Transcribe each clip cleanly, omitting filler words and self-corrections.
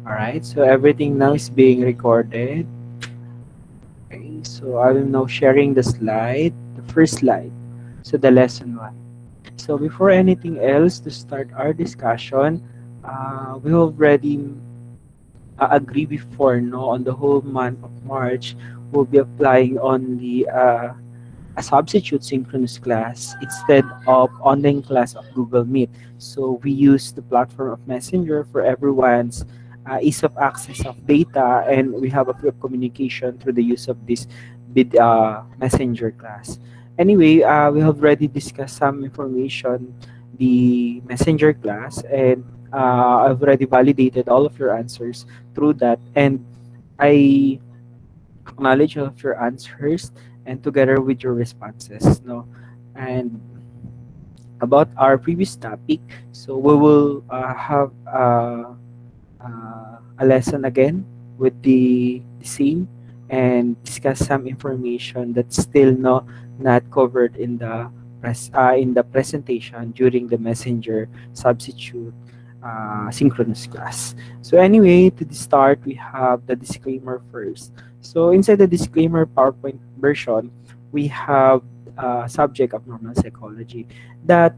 Alright, so everything now is being recorded. Okay, so I will now sharing the slide, the first slide. So the lesson one. So before anything else, to start our discussion, we already agree before, no, on the whole month of March, we'll be applying on the a substitute synchronous class instead of online class of Google Meet. So we use the platform of Messenger for everyone's ease of access of data, and we have a free of communication through the use of this Messenger class. Anyway, we have already discussed some information, the Messenger class, and I've already validated all of your answers through that, and I acknowledge all of your answers and together with your responses, no. And about our previous topic, so we will have a lesson again with the same and discuss some information that's still not covered in the in the presentation during the messenger substitute synchronous class. So anyway, to the start, we have the disclaimer first. So inside the disclaimer PowerPoint version, we have subject of normal psychology that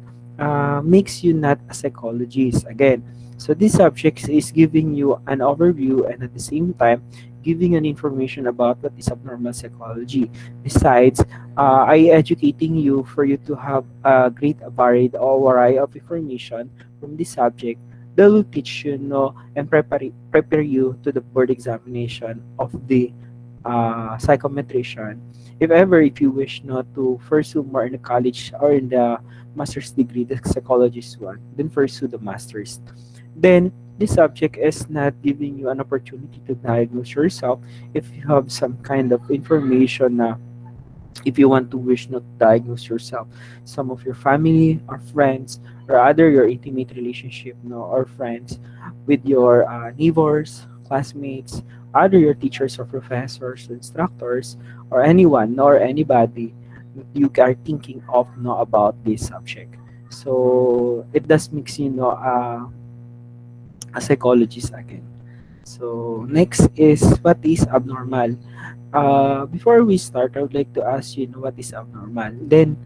makes you not a psychologist. Again, so this subject is giving you an overview and at the same time giving an information about what is abnormal psychology. Besides, I educating you for you to have a great varied or variety of information from this subject that will teach you know and prepare you to the board examination of the psychometrician. If you wish not to pursue more in the college or in the master's degree, the psychologist one, then pursue the master's. Then this subject is not giving you an opportunity to diagnose yourself if you have some kind of information na if you want to wish not to diagnose yourself, some of your family or friends or other your intimate relationship no or friends with your neighbors, classmates, other your teachers or professors, instructors, or anyone or anybody you are thinking of know about this subject. So it does makes you know a psychologist again. So next is what is abnormal. Before we start, I would like to ask you, what is abnormal. Then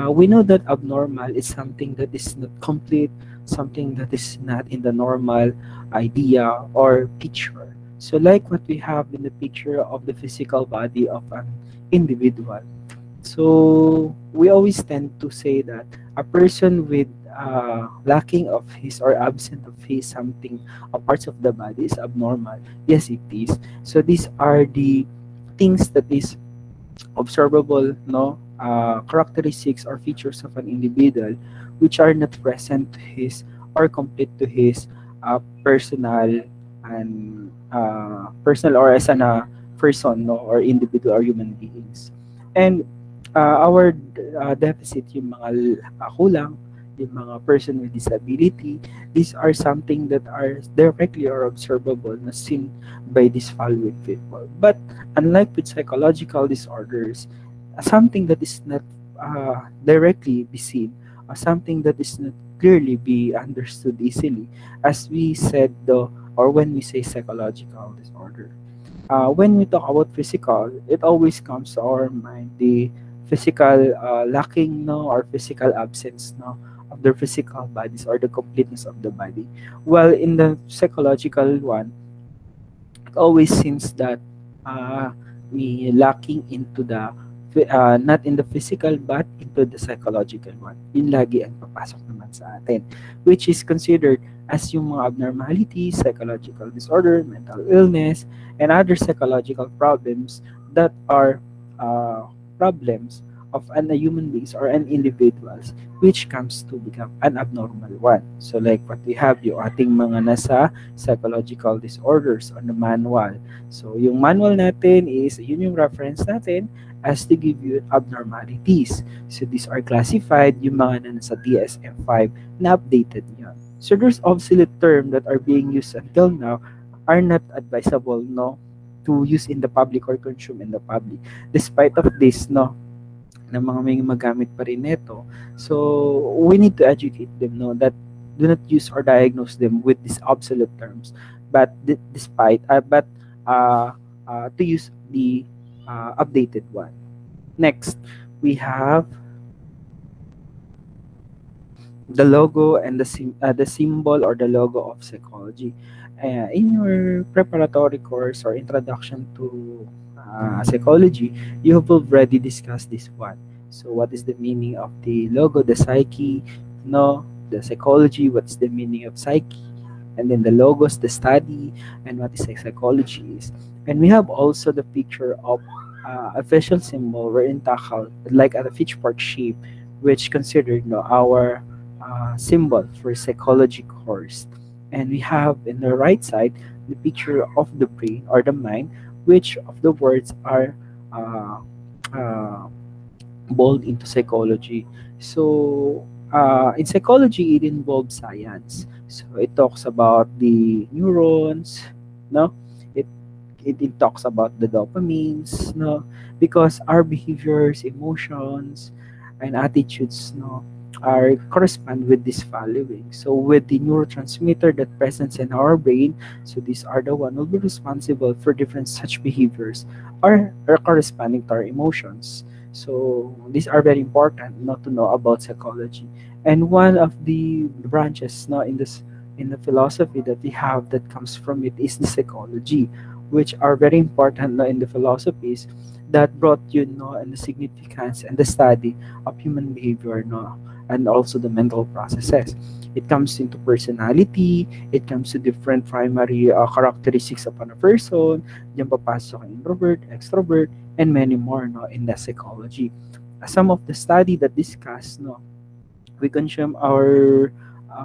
we know that abnormal is something that is not complete, something that is not in the normal idea or picture. So like what we have in the picture of the physical body of an individual. So we always tend to say that a person with lacking of his or absent of his something or parts of the body is abnormal. Yes, it is. So these are the things that is observable, no, characteristics or features of an individual which are not present to his or complete to his personal and personal or as an person, no, or individual or human beings. And our deficit, yung mga kulang, yung mga person with disability, these are something that are directly or observable na seen by these following people. But unlike with psychological disorders, something that is not directly be seen, or something that is not clearly be understood easily, as we said though, or when we say psychological disorder. When we talk about physical, it always comes to our mind the physical lacking no or physical absence no of their physical bodies or the completeness of the body. While in the psychological one, it always seems that uh, we lacking into the not in the physical but into the psychological one. Yun lagi ang papasok naman sa atin, which is considered as yung mga abnormalities, psychological disorder, mental illness, and other psychological problems that are problems of an a human beings or an individuals which comes to become an abnormal one. So like what we have yung ating mga nasa psychological disorders on the manual. So yung manual natin is yun yung reference natin as to give you abnormalities. So these are classified yung mga na nasa DSM-5 na updated yun. So there's obsolete term that are being used until now are not advisable no to use in the public or consume in the public. Despite of this no na mga may magamit pa rin nito. So we need to educate them no that do not use or diagnose them with these obsolete terms but to use the updated one. Next, we have the logo and the symbol or the logo of psychology. In your preparatory course or introduction to psychology, you have already discussed this one. So, what is the meaning of the logo, the psyche, no, the psychology? What's the meaning of psyche? And then the logos, the study, and what is psychology is. And we have also the picture of a visual symbol wherein takal like a pitch part shape, which considered our symbol for psychology course. And we have in the right side the picture of the brain or the mind, which of the words are uh, uh, bold into psychology. So in psychology, it involves science. So it talks about the neurons, no? It it talks about the dopamines, no? Because our behaviors, emotions, and attitudes, no, are correspond with this valuing. So with the neurotransmitter that presents in our brain, so these are the one who will be responsible for different such behaviors are corresponding to our emotions. So these are very important not to know about psychology. And one of the branches now in the philosophy that we have that comes from it is the psychology, which are very important now in the philosophies that brought you know and the significance and the study of human behavior no and also the mental processes. It comes into personality, it comes to different primary characteristics of a person, diyan papasok ang introvert, extrovert, and many more no in the psychology. Some of the study that discuss no we consume our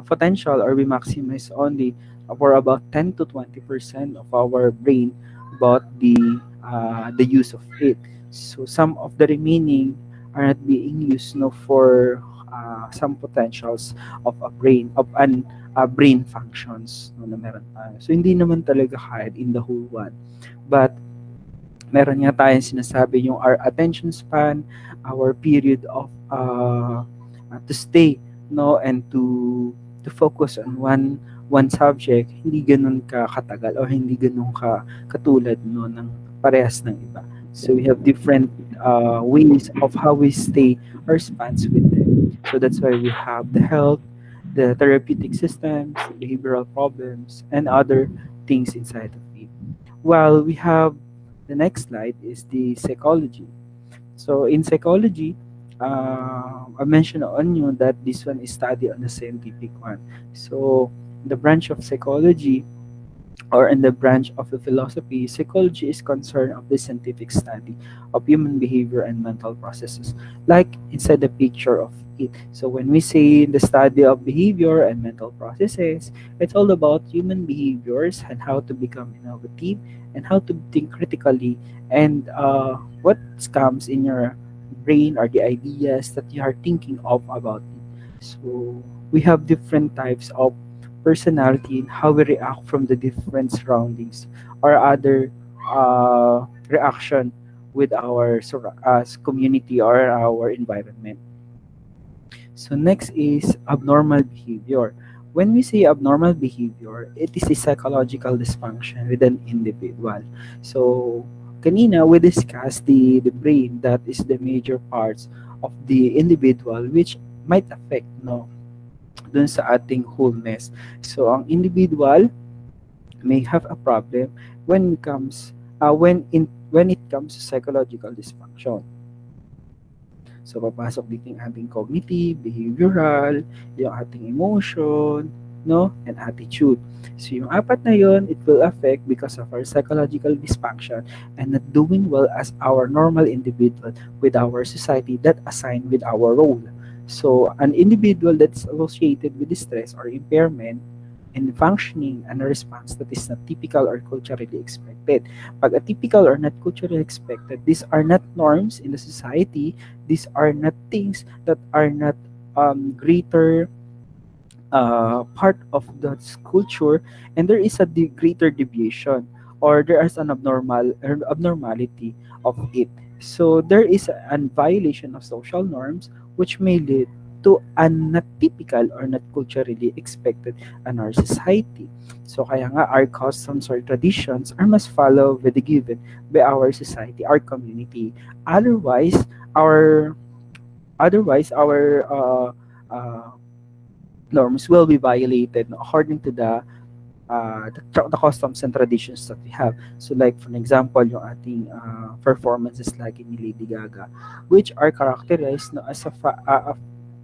potential or we maximize only for about 10 to 20% of our brain about the use of it. So some of the remaining are not being used no for some potentials of a brain of an brain functions no, na meron tayo. So hindi naman talaga kaya in the whole one. But meron nga tayong sinasabi yung our attention span, our period of to stay no and to focus on one subject hindi ganun ka katagal or hindi ganun ka katulad no ng parehas ng iba. So we have different ways of how we stay our spans with them. So that's why we have the health, the therapeutic systems, behavioral problems, and other things inside of it. While we have the next slide is the psychology. So in psychology, I mentioned on you that this one is study on the scientific one. So the branch of psychology or in the branch of the philosophy, psychology is concerned of the scientific study of human behavior and mental processes, like inside the picture of it. So when we say the study of behavior and mental processes, it's all about human behaviors and how to become innovative and how to think critically and what comes in your brain or the ideas that you are thinking of about it. So we have different types of personality and how we react from the different surroundings or other reaction with our community or our environment. So next is abnormal behavior. When we say abnormal behavior, it is a psychological dysfunction with an individual. So kanina we discussed the brain that is the major parts of the individual which might affect no dun sa ating wholeness. So ang individual may have a problem when it comes when it comes to psychological dysfunction. So, papasok dito yung ating cognitive, behavioral, yung ating emotion, no, and attitude. So, yung apat na yon, it will affect because of our psychological dysfunction and not doing well as our normal individual with our society that assigned with our role. So, an individual that's associated with stress or impairment in functioning and a response that is not typical or culturally expected. Pag atypical or not culturally expected, these are not norms in the society. These are not things that are not greater part of the culture, and there is a greater deviation or there is an abnormality of it. So there is a violation of social norms which may lead to a not typical or not culturally expected in our society. So kaya nga our customs or traditions are must follow with the given by our society, our community. Otherwise, our otherwise our norms will be violated according to the customs and traditions that we have. So like for example, yung ating performances lagi ni Lady Gaga, which are characterized no, as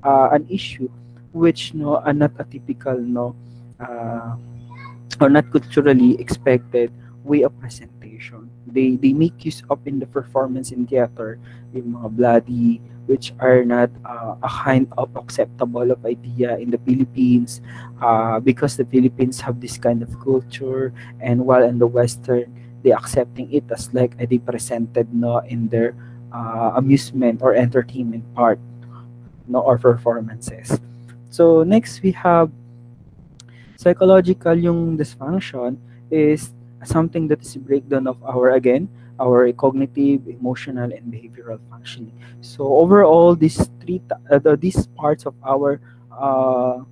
an issue which no are not a typical no uh, or not culturally expected way of presentation. They make use of in the performance in theater yung mga bloody which are not a kind of acceptable of idea in the Philippines because the Philippines have this kind of culture, and while in the Western they accepting it as like they presented no in their amusement or entertainment part no or performances. So next we have psychological yung dysfunction is something that is a breakdown of our again our cognitive, emotional, and behavioral functioning. So overall, these parts of our uh,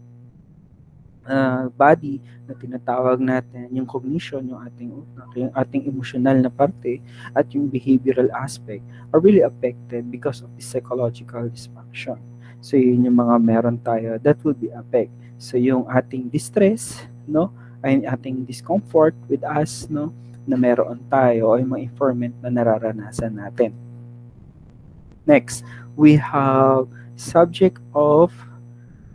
body na tinatawag natin yung cognition, yung ating emotional na parte at yung behavioral aspect are really affected because of the psychological dysfunction. So yun yung mga meron tayo that will be affect. So yung ating distress, no, ay yung ating discomfort with us, no, na meron tayo ay mga informant na nararanasan natin. Next, we have subject of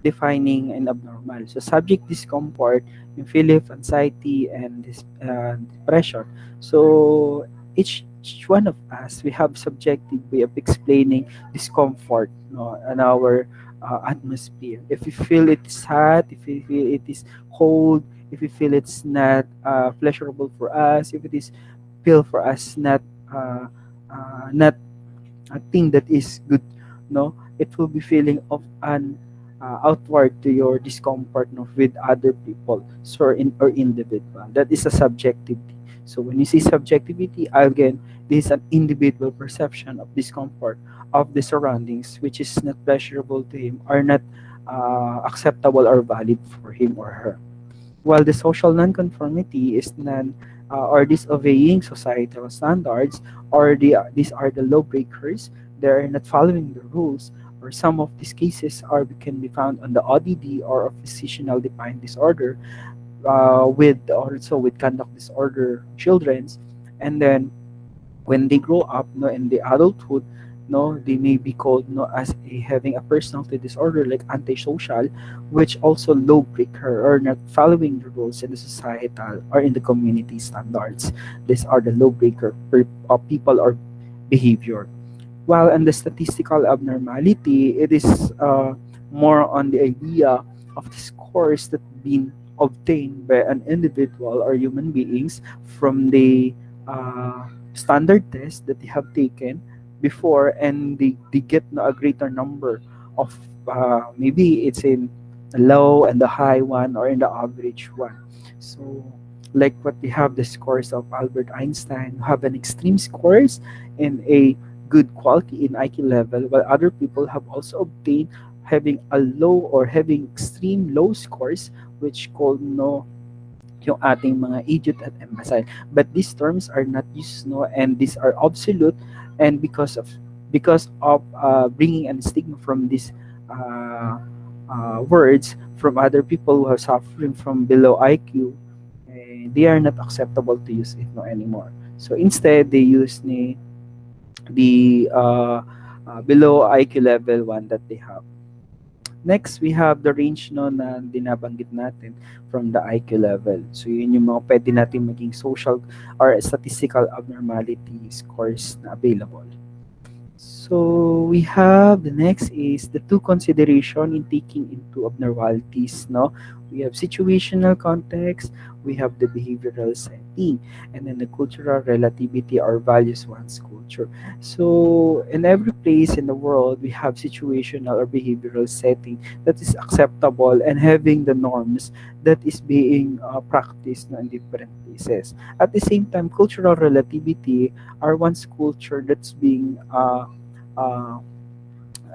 defining and abnormal. So subject discomfort, yung feel of anxiety and depression. So each one of us, we have subjective way of explaining discomfort no, in our atmosphere. If we feel it is hot, if we feel it is cold, if we feel it's not pleasurable for us, if it is feel for us not a thing that is good, no, it will be feeling of an outward to your discomfort no, with other people so or individual. That is a subjectivity. So when you see subjectivity, again, this is an individual perception of discomfort of the surroundings, which is not pleasurable to him or not acceptable or valid for him or her. While the social nonconformity is or disobeying societal standards, or these are the lawbreakers, they are not following the rules, or some of these cases can be found on the ODD or of physicianal defined disorder, with also with conduct disorder children's, and then when they grow up no in the adulthood no they may be called no as having a personality disorder like antisocial, which also low breaker or not following the rules in the societal or in the community standards. These are the low breaker of people or behavior. While in the statistical abnormality, it is more on the idea of the scores that been obtained by an individual or human beings from the standard test that they have taken before, and they get a greater number of maybe it's in the low and the high one or in the average one. So like what we have the scores of Albert Einstein, who have an extreme scores in a good quality in IQ level, while other people have also obtained having a low or having extreme low scores, which called no yung ating mga idiot at imbecile. But these terms are not used no, and these are obsolete, and because of bringing an stigma from these words from other people who are suffering from below IQ, they are not acceptable to use it no anymore. So instead, they use the below IQ level one that they have. Next, we have the range no na dinabanggit natin from the IQ level. So yun yung mga pwede natin maging social or statistical abnormality scores na available. So we have the next is the two consideration in taking into abnormalities. No, we have situational context, we have the behavioral setting, and then the cultural relativity or values one's culture. So in every place in the world, we have situational or behavioral setting that is acceptable and having the norms that is being practiced no, in different places. At the same time, cultural relativity are one's culture that's being uh,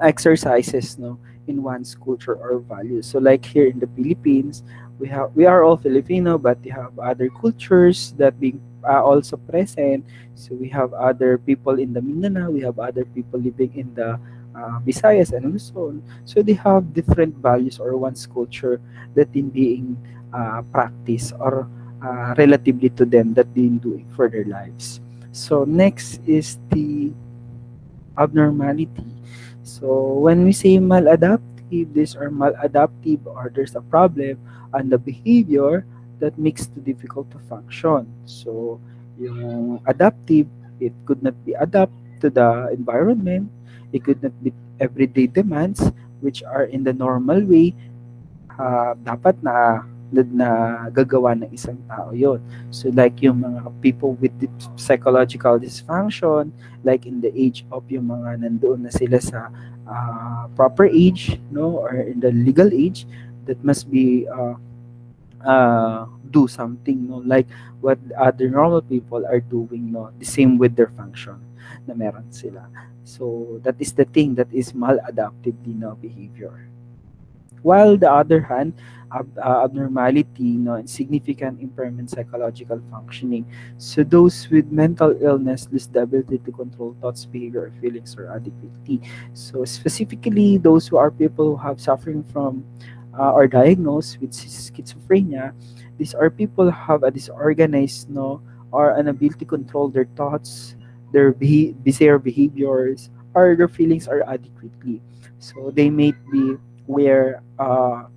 exercises no in one's culture or values. So like here in the Philippines, we are all Filipino, but we have other cultures that being also present. So we have other people in the Mindanao, we have other people living in the Visayas and Luzon. So they have different values or one's culture that in being practiced or relatively to them that they doing for their lives. So next is the abnormality. So when we say maladaptive, these are maladaptive or there's a problem on the behavior that makes it difficult to function. So yung adaptive, it could not be adapt to the environment. It could not be everyday demands which are in the normal way dapat na gagawa ng isang tao yon. So like yung mga people with psychological dysfunction, like in the age of yung mga nandoon na sila sa proper age, no, or in the legal age, that must be do something, no, like what other normal people are doing, no, the same with their function na meron sila. So that is the thing that is maladaptive behavior. While the other hand, abnormality, no, and significant impairment psychological functioning. So those with mental illness lose the ability to control thoughts, behavior, feelings, or adequately. So specifically, those who are people who have suffering from or diagnosed with schizophrenia, these are people who have a disorganized, no, or inability to control their thoughts, their bizarre behaviors, or their feelings are adequately. So they may be where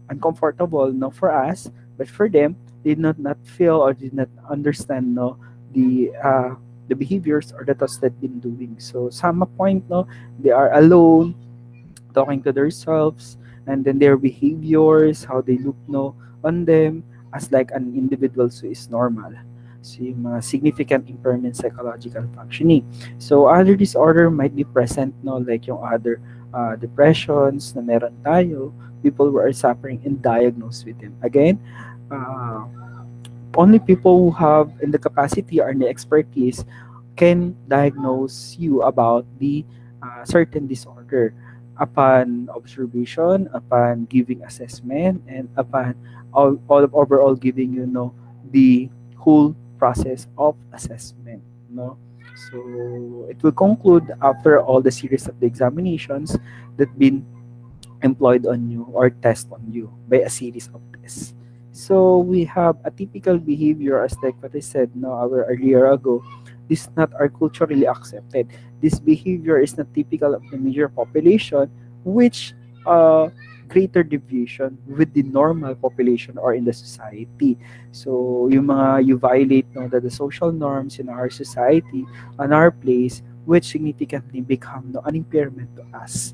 uncomfortable, no, for us, but for them, they did not feel or did not understand, no, the behaviors or the thoughts that been doing. So some point, no, they are alone, talking to themselves, and then their behaviors, how they look, no, on them as like an individual who is normal. So yung mga significant impairment psychological functioning. So other disorder might be present, no, like yung other depressions na meron tayo, people who are suffering and diagnosed with them. Again, uh, only people who have in the capacity or the expertise can diagnose you about the certain disorder upon observation, upon giving assessment, and upon all overall giving the whole process of assessment. No, so it will conclude after all the series of the examinations that been employed on you or test on you by a series of tests. So we have a typical behavior as like what I said no hour earlier ago. This is not are culturally accepted. This behavior is not typical of the major population, which greater deviation with the normal population or in the society. So yung mga you violate the social norms in our society, on our place, which significantly become an impairment to us.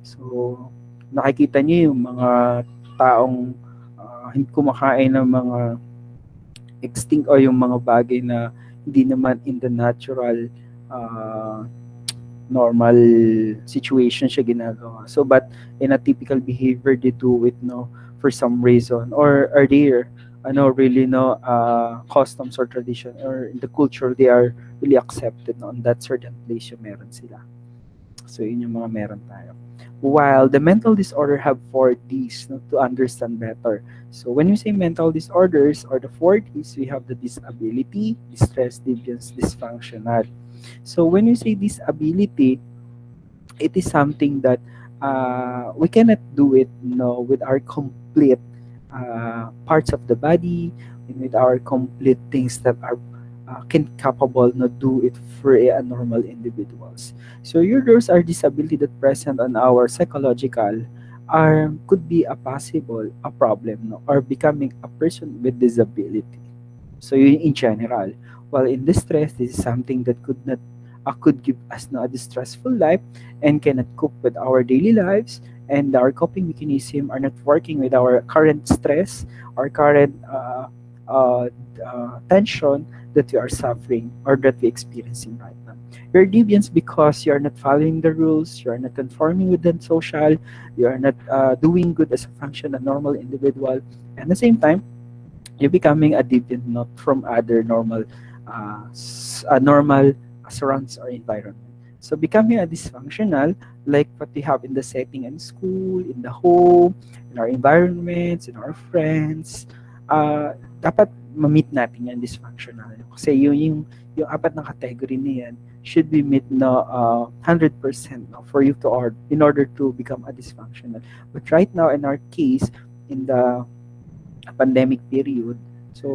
So nakikita niyo yung mga taong hindi kumakain ng mga extinct o yung mga bagay na hindi naman in the natural uh, normal situation siya ginagawa. So but in a typical behavior they do it for some reason or are there really customs or tradition or in the culture they are really accepted on that certain place yung meron sila. So yun yung mga meron tayo. While the mental disorder have 4 Ds to understand better. So when you say mental disorders or the 4 Ds, we have the disability, distress, deviance, dysfunctional. So when you say disability, it is something that we cannot do it with our complete parts of the body and with our complete things that are can capable to do it for a normal individuals. So your those are disability that present on our psychological could be a possible a problem or becoming a person with disability. So in general, while in distress, this is something that could give us a distressful life and cannot cope with our daily lives, and our coping mechanism are not working with our current stress or current tension that we are suffering or that we experiencing right now. You're deviant because you are not following the rules, you are not conforming with the social, you are not doing good as a function, a normal individual, and at the same time, you're becoming a deviant not from other normal normal surrounds or environment. So becoming a dysfunctional, like what we have in the setting in school, in the home, in our environments, in our friends, dapat ma-meet natin yung dysfunctional. Kasi yung apat na category na yan should be met na 100% no, for you to in order to become a dysfunctional. But right now in our case, in the pandemic period, so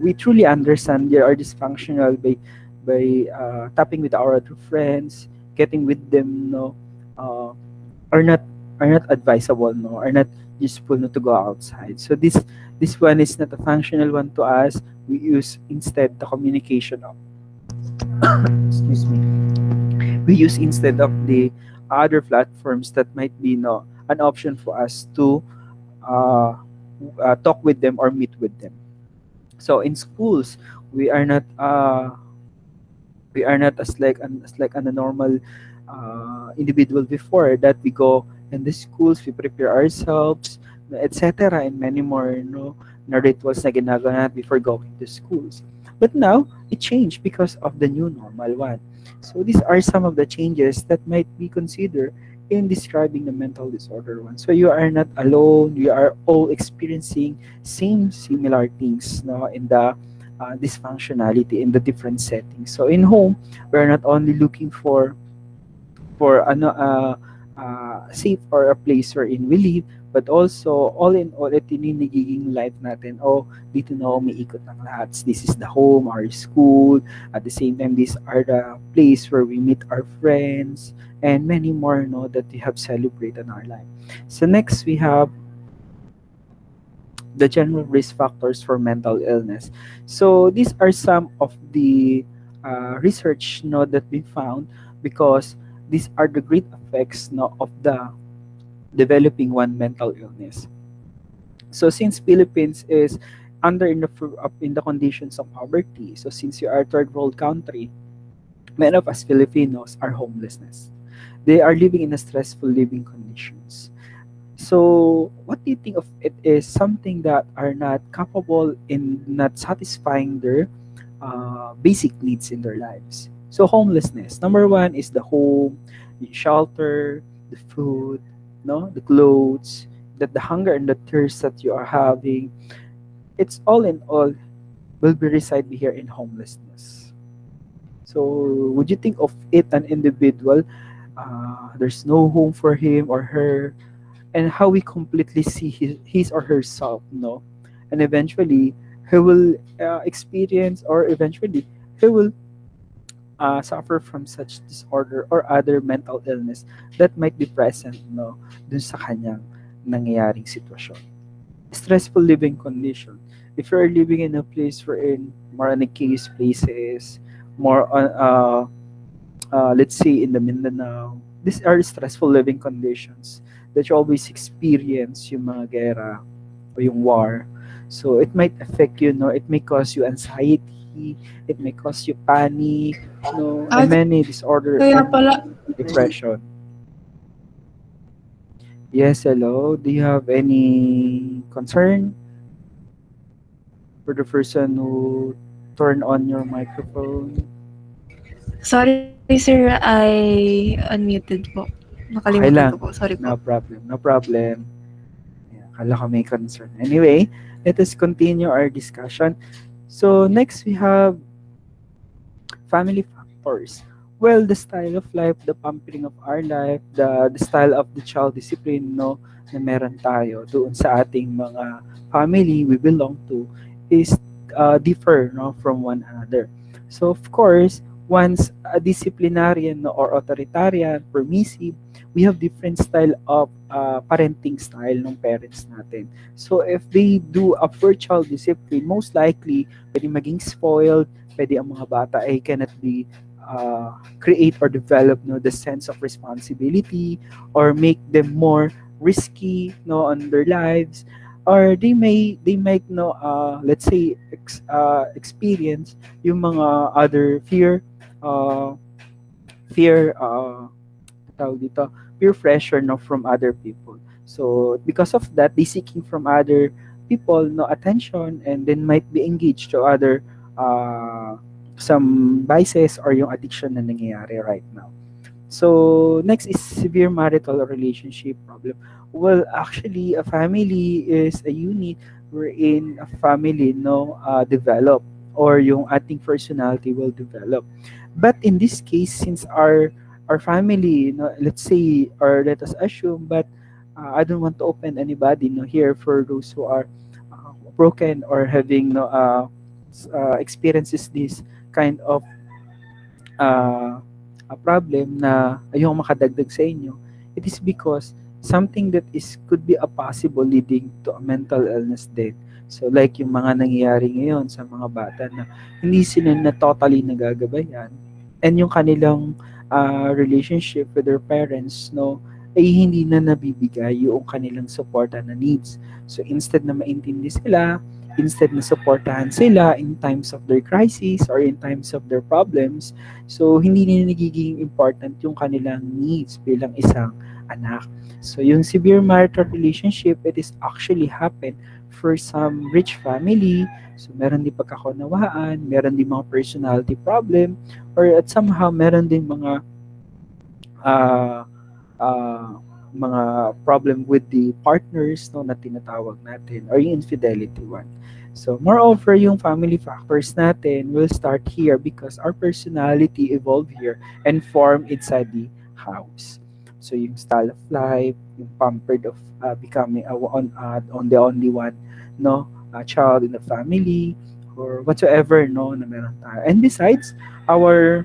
we truly understand they are dysfunctional by tapping with our other friends, getting with them, no, uh, are not advisable, no, are not useful, no, to go outside. So this one is not a functional one to us. We use instead the communication of excuse me. We use instead of the other platforms that might be, no, an option for us to uh, talk with them or meet with them. So in schools, we are not as like a normal individual before that we go in the schools, we prepare ourselves, etc. and many more, na rituals na ginagawa natin before going to schools. But now, it changed because of the new normal one. So these are some of the changes that might be considered in describing the mental disorder one. So you are not alone. You are all experiencing same similar things, no, in the dysfunctionality in the different settings. So in home, we're not only looking for ano safe or a place wherein we live, but also all in all ito yung nagiging life natin. Oh, dito na umiikot ng lahat. This is the home, our school. At the same time, these are the place where we meet our friends and many more, no, that we have celebrated in our life. So next we have the general risk factors for mental illness. So these are some of the research, no, that we found because these are the great effects, no, of the developing one mental illness. So since Philippines is under in the conditions of poverty, so since you are a third world country, many of us Filipinos are homelessness. They are living in a stressful living conditions. So, what do you think of it is something that are not capable in not satisfying their basic needs in their lives? So, homelessness. Number one is the home, the shelter, the food, no, the clothes, that the hunger and the thirst that you are having. It's all in all will be reside here in homelessness. So, would you think of it an individual? There's no home for him or her, and how we completely see his or herself, no, and eventually he will experience or eventually he will suffer from such disorder or other mental illness that might be present, no, dun sa kanyang nangyayaring sitwasyon. Stressful living condition. If you're living in a place wherein more on the case places, more on let's say in the Mindanao, these are stressful living conditions that you always experience yung mga gera o yung war. So it might affect you, no? It may cause you anxiety, it may cause you panic, no, Ah, and many disorder kaya and pala, depression. Yes, hello. Do you have any concern for the person who turned on your microphone? sorry sir, I unmuted po. Okay Nakalimutan ko lang. po, sorry No po. problem. No problem. Yeah, akala ko may concern. Anyway, let us continue our discussion. So next we have family factors. Well, the style of life, the pampering of our life, the style of the child discipline, no, na meron tayo doon sa ating mga family we belong to is differ, no, from one another. So of course, once a disciplinarian, no, or authoritarian, permissive, we have different style of parenting style ng parents natin. So if they do a poor child discipline, most likely pwede maging spoiled, pwede ang mga bata ay cannot be create or develop, no, the sense of responsibility or make them more risky, no, on their lives, or they may no let's say experience yung mga other uh, fear tawag dito, peer pressure, no, from other people. So because of that, they seeking from other people, no, attention, and then might be engaged to other some vices or yung addiction na nangyayari right now. So next is severe marital relationship problem. Well, actually, a family is a unit wherein a family develop or yung ating personality will develop. But in this case, since our family, let's say or let us assume, but I don't want to open anybody, here for those who are broken or having experiences this kind of a problem na ayokong makadagdag sa inyo, it is because something that is could be a possible leading to a mental illness din. So like yung mga nangyayari ngayon sa mga bata na hindi sila na totally nagagabayan and yung kanilang relationship with their parents ay hindi na nabibigay yung kanilang suporta na needs. So instead na maintindi sila, instead na supportahan sila in times of their crisis or in times of their problems, so hindi na nagiging important yung kanilang needs bilang isang anak. So yung severe marital relationship, it is actually happen for some rich family. So meron din pagkakunawaan, meron din mga personality problem, or at somehow meron din uh, mga problem with the partners na tinatawag natin or yung infidelity one. So moreover, yung family factors natin will start here because our personality evolve here and form inside the house. So yung style of life, yung pampered of becoming on the only one a child in the family or whatsoever na meron tayo. And besides, our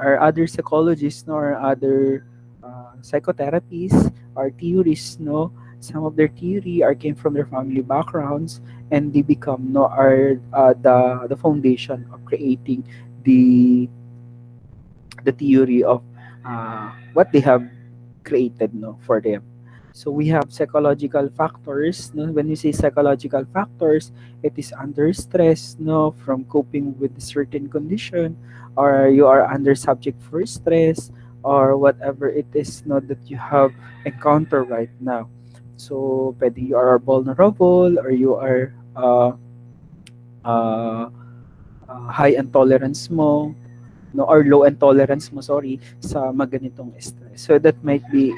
other psychologists or other psychotherapies or theories, some of their theory are came from their family backgrounds and they become are the foundation of creating the the theory of what they have created for them. So we have psychological factors. No? When we say psychological factors, it is under stress, from coping with a certain condition, or you are under subject for stress, or whatever it is that you have encountered right now. So, pwede you are vulnerable or you are uh, high intolerance mo, or low intolerance mo, sorry, sa maganitong stress. So that might be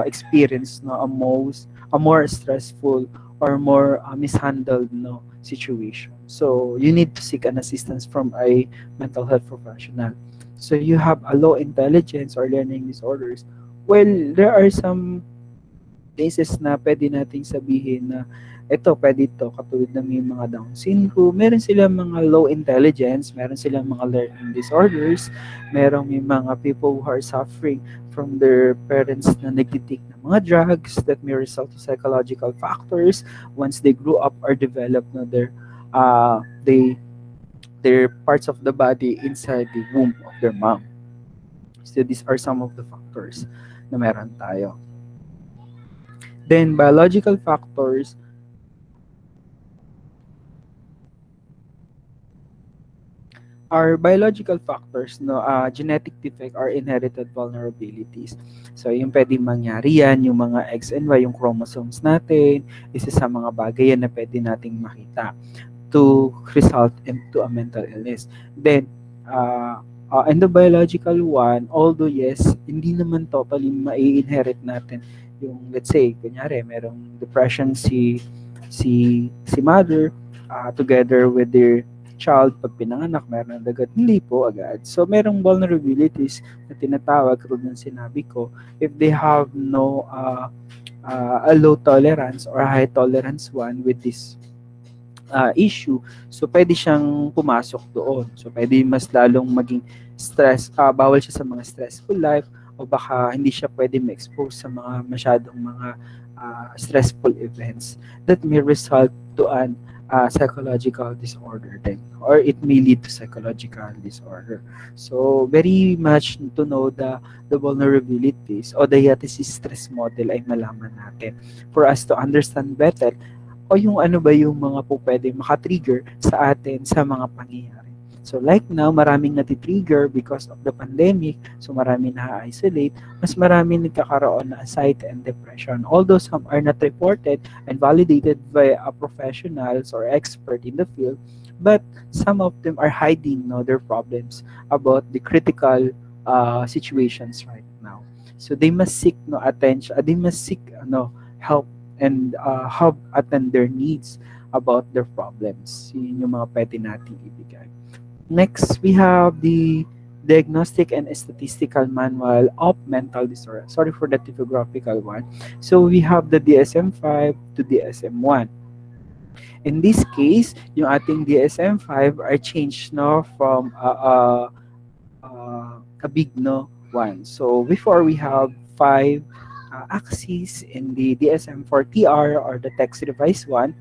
experience a more stressful or more mishandled situation. So you need to seek an assistance from a mental health professional. So you have a low intelligence or learning disorders. Well, there are some cases na pwede nating sabihin na pwede ito, katulad ng may mga Down syndrome, meron silang mga low intelligence, meron silang mga learning disorders, may mga people who are suffering from their parents na nagtitake ng mga drugs that may result to psychological factors once they grew up or develop their parts of the body inside the womb of their mom. So these are some of the factors na meron tayo. Then biological factors, are biological factors, genetic defect or inherited vulnerabilities. So, yung pwedeng mangyari yan, yung mga X and Y, yung chromosomes natin, isa sa mga bagay yan na pwede nating makita to result into a mental illness. Then, and the biological one, although yes, hindi naman totally mai-inherit natin yung, let's say, kunyari, merong depression si mother, together with their child, pag pinanganak, meron ng dagat, hindi po agad. So, merong vulnerabilities na tinatawag, katulad ng sinabi ko, if they have a low tolerance or a high tolerance one with this issue, so pwede siyang pumasok doon. So, pwede mas lalong maging stress, bawal siya sa mga stressful life, o baka hindi siya pwede ma-expose sa mga masyadong mga stressful events that may result to an psychological disorder then, or it may lead to psychological disorder. So very much to know the vulnerabilities o the diathesis stress model ay malaman natin for us to understand better o yung ano ba yung mga po pwede makatrigger sa atin sa mga pangyayari. So like now, maraming natitrigger because of the pandemic. So marami na-isolate. Mas marami nagkakaroon na anxiety and depression. Although some are not reported and validated by professionals or expert in the field, but some of them are hiding their problems about the critical situations right now. So they must seek no attention, they must seek no help and help attend their needs about their problems. Yun yung mga pwede nating ibigay. Next, we have the Diagnostic and Statistical Manual of Mental Disorder. Sorry for the typographical one. So we have the DSM-5 to DSM-1. In this case, yung ating DSM-5 are changed no from a big no one. So before we have five axes in the DSM-4TR or the text device one.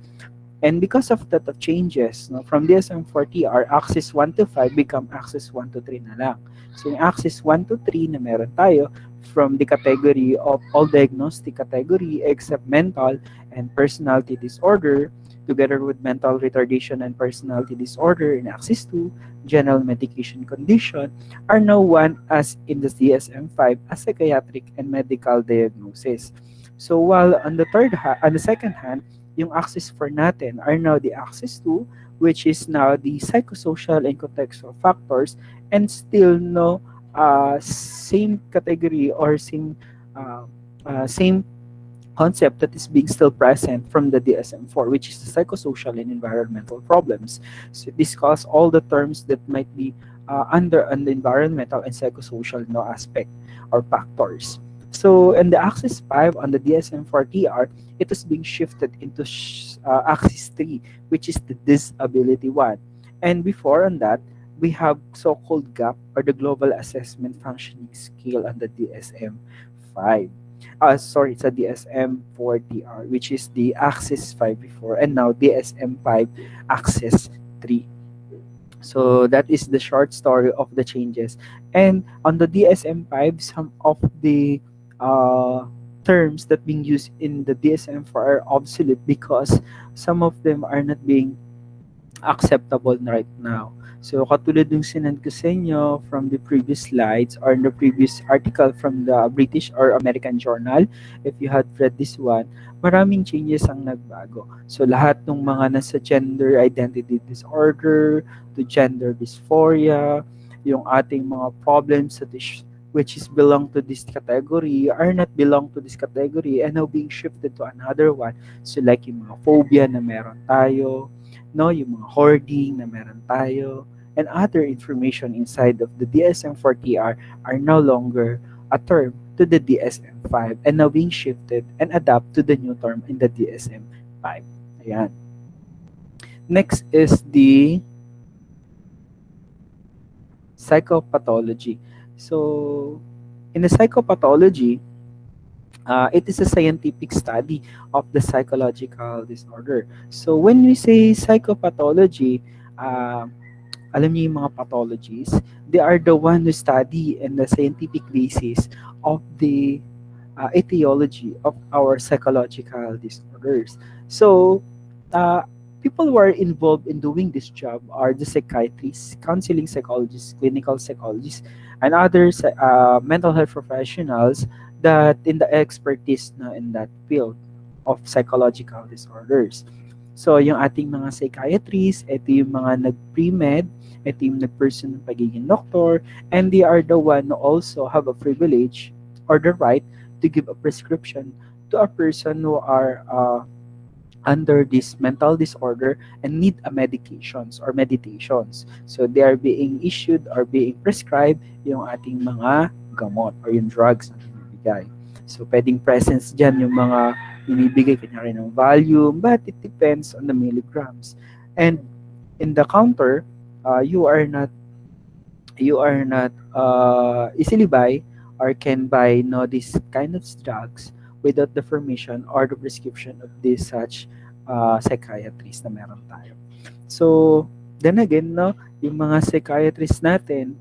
And because of that changes, no, from DSM-40R, axis 1 to 5 become axis 1 to 3 na lang. So yung axis 1 to 3 na meron tayo from the category of all diagnostic category except mental and personality disorder, together with mental retardation and personality disorder in axis 2, general medication condition, are now one as in the DSM-5 as psychiatric and medical diagnosis. So while on the second hand, yung axis 4 natin are now the axis 2, which is now the psychosocial and contextual factors, and still no same category or same concept that is being still present from the DSM-4, which is the psychosocial and environmental problems. So it discuss all the terms that might be under an environmental and psychosocial no aspect or factors. So in the axis 5 on the DSM-4TR, it is being shifted into axis 3, which is the disability one. And before on that, we have so-called GAP or the Global Assessment Functioning Scale on the DSM-5. Sorry, it's a DSM-4TR, which is the axis 5 before, and now DSM-5 axis 3. So that is the short story of the changes. And on the DSM-5, some of the terms that being used in the DSM-4 are obsolete because some of them are not being acceptable right now. So katulad ng sinend ko sa inyo from the previous slides or the previous article from the British or American Journal, if you had read this one, maraming changes ang nagbago. So lahat ng mga nasa gender identity disorder to gender dysphoria, yung ating mga problems that is which is belong to this category are not belong to this category and now being shifted to another one. So like yung mga phobia na meron tayo, no, yung mga hoarding na meron tayo, and other information inside of the DSM-4TR are no longer a term to the DSM-5 and now being shifted and adapt to the new term in the DSM-5. Ayan. Next is the psychopathology. So, in the psychopathology, it is a scientific study of the psychological disorder. So, when we say psychopathology, alam niyo yung mga pathologies, they are the one who study in the scientific basis of the etiology of our psychological disorders. So, people who are involved in doing this job are the psychiatrists, counseling psychologists, clinical psychologists, and other mental health professionals that in the expertise na in that field of psychological disorders. So, yung ating mga psychiatrists, ito yung mga nag-pre-med, ito yung nag-pursue ng pagiging doctor, and they are the one who also have a privilege or the right to give a prescription to a person who are under this mental disorder and need a medications or meditations. So they are being issued or being prescribed yung ating mga gamot or yung drugs na binibigay. So pwedeng presence dyan yung mga binibigay kanya rin ng volume, but it depends on the milligrams. And in the counter, you are not easily buy or can buy no these kind of drugs without the permission or the prescription of this such psychiatrist na meron tayo. So, then again, no, yung mga psychiatrists natin,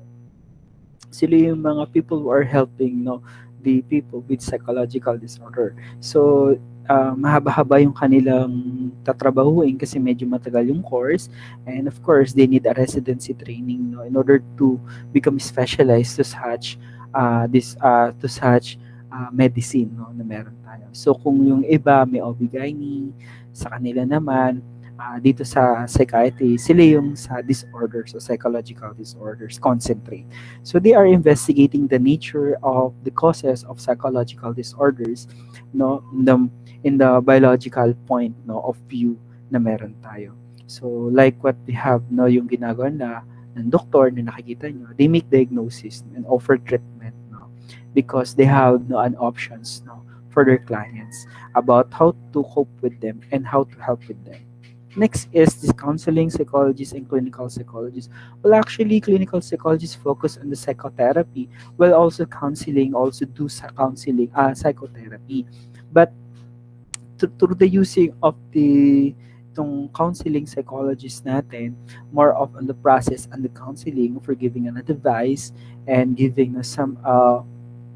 sila yung mga people who are helping no the people with psychological disorder. So, mahaba-haba yung kanilang tatrabahuin kasi medyo matagal yung course, and of course they need a residency training no in order to become specialized to such medicine no na meron tayo. So kung yung iba may OB/GYN, sa kanila naman dito sa psychiatry, sila yung sa disorders o psychological disorders concentrate. So they are investigating the nature of the causes of psychological disorders, no, in the biological point, no, of view na meron tayo. So like what we have, no, yung ginagawa ng doktor na nakikita nyo, they make diagnosis and offer treatment, no, because they have no an options, no, for their clients about how to cope with them and how to help with them. Next is this counseling psychologists and clinical psychologists. Well, actually, clinical psychologists focus on the psychotherapy, while also counseling also do counseling, psychotherapy. But through the using of the itong counseling psychologist natin, more of on the process and the counseling for giving an advice and giving us some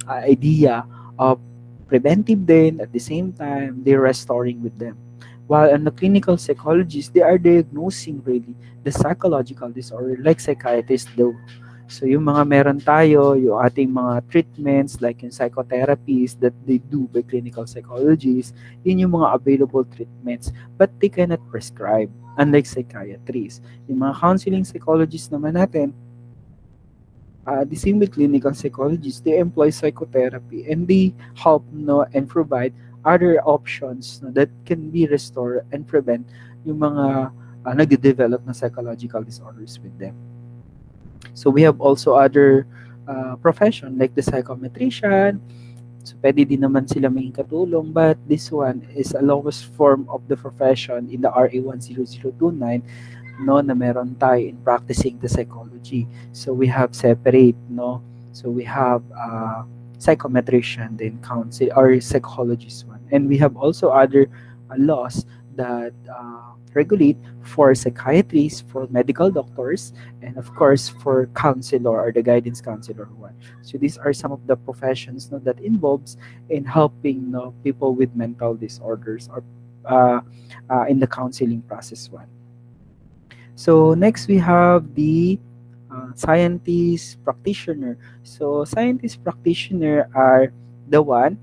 idea of preventive din at the same time they're restoring with them. While on the clinical psychologists, they are diagnosing really the psychological disorder like psychiatrists do. So yung mga meron tayo, yung ating mga treatments like yung psychotherapies that they do by clinical psychologists, yun yung mga available treatments but they cannot prescribe unlike psychiatrists. Yung mga counseling psychologists naman natin, the same with clinical psychologists, they employ psychotherapy and they help, no, and provide other options, no, that can be restored and prevent yung mga nagde-develop na psychological disorders with them. So we have also other profession like the psychometrician. So pwede din naman sila maging katulong, but this one is a lowest form of the profession in the RA 10029, no, na meron tayo in practicing the psychology. So we have separate, no. So we have psychometrician, then counsel or psychologist one, and we have also other laws that regulate for psychiatrists, for medical doctors, and of course for counselor or the guidance counselor one. So these are some of the professions, no, that involves in helping, no, people with mental disorders or in the counseling process one. So next we have the scientist practitioner. So scientist practitioner are the one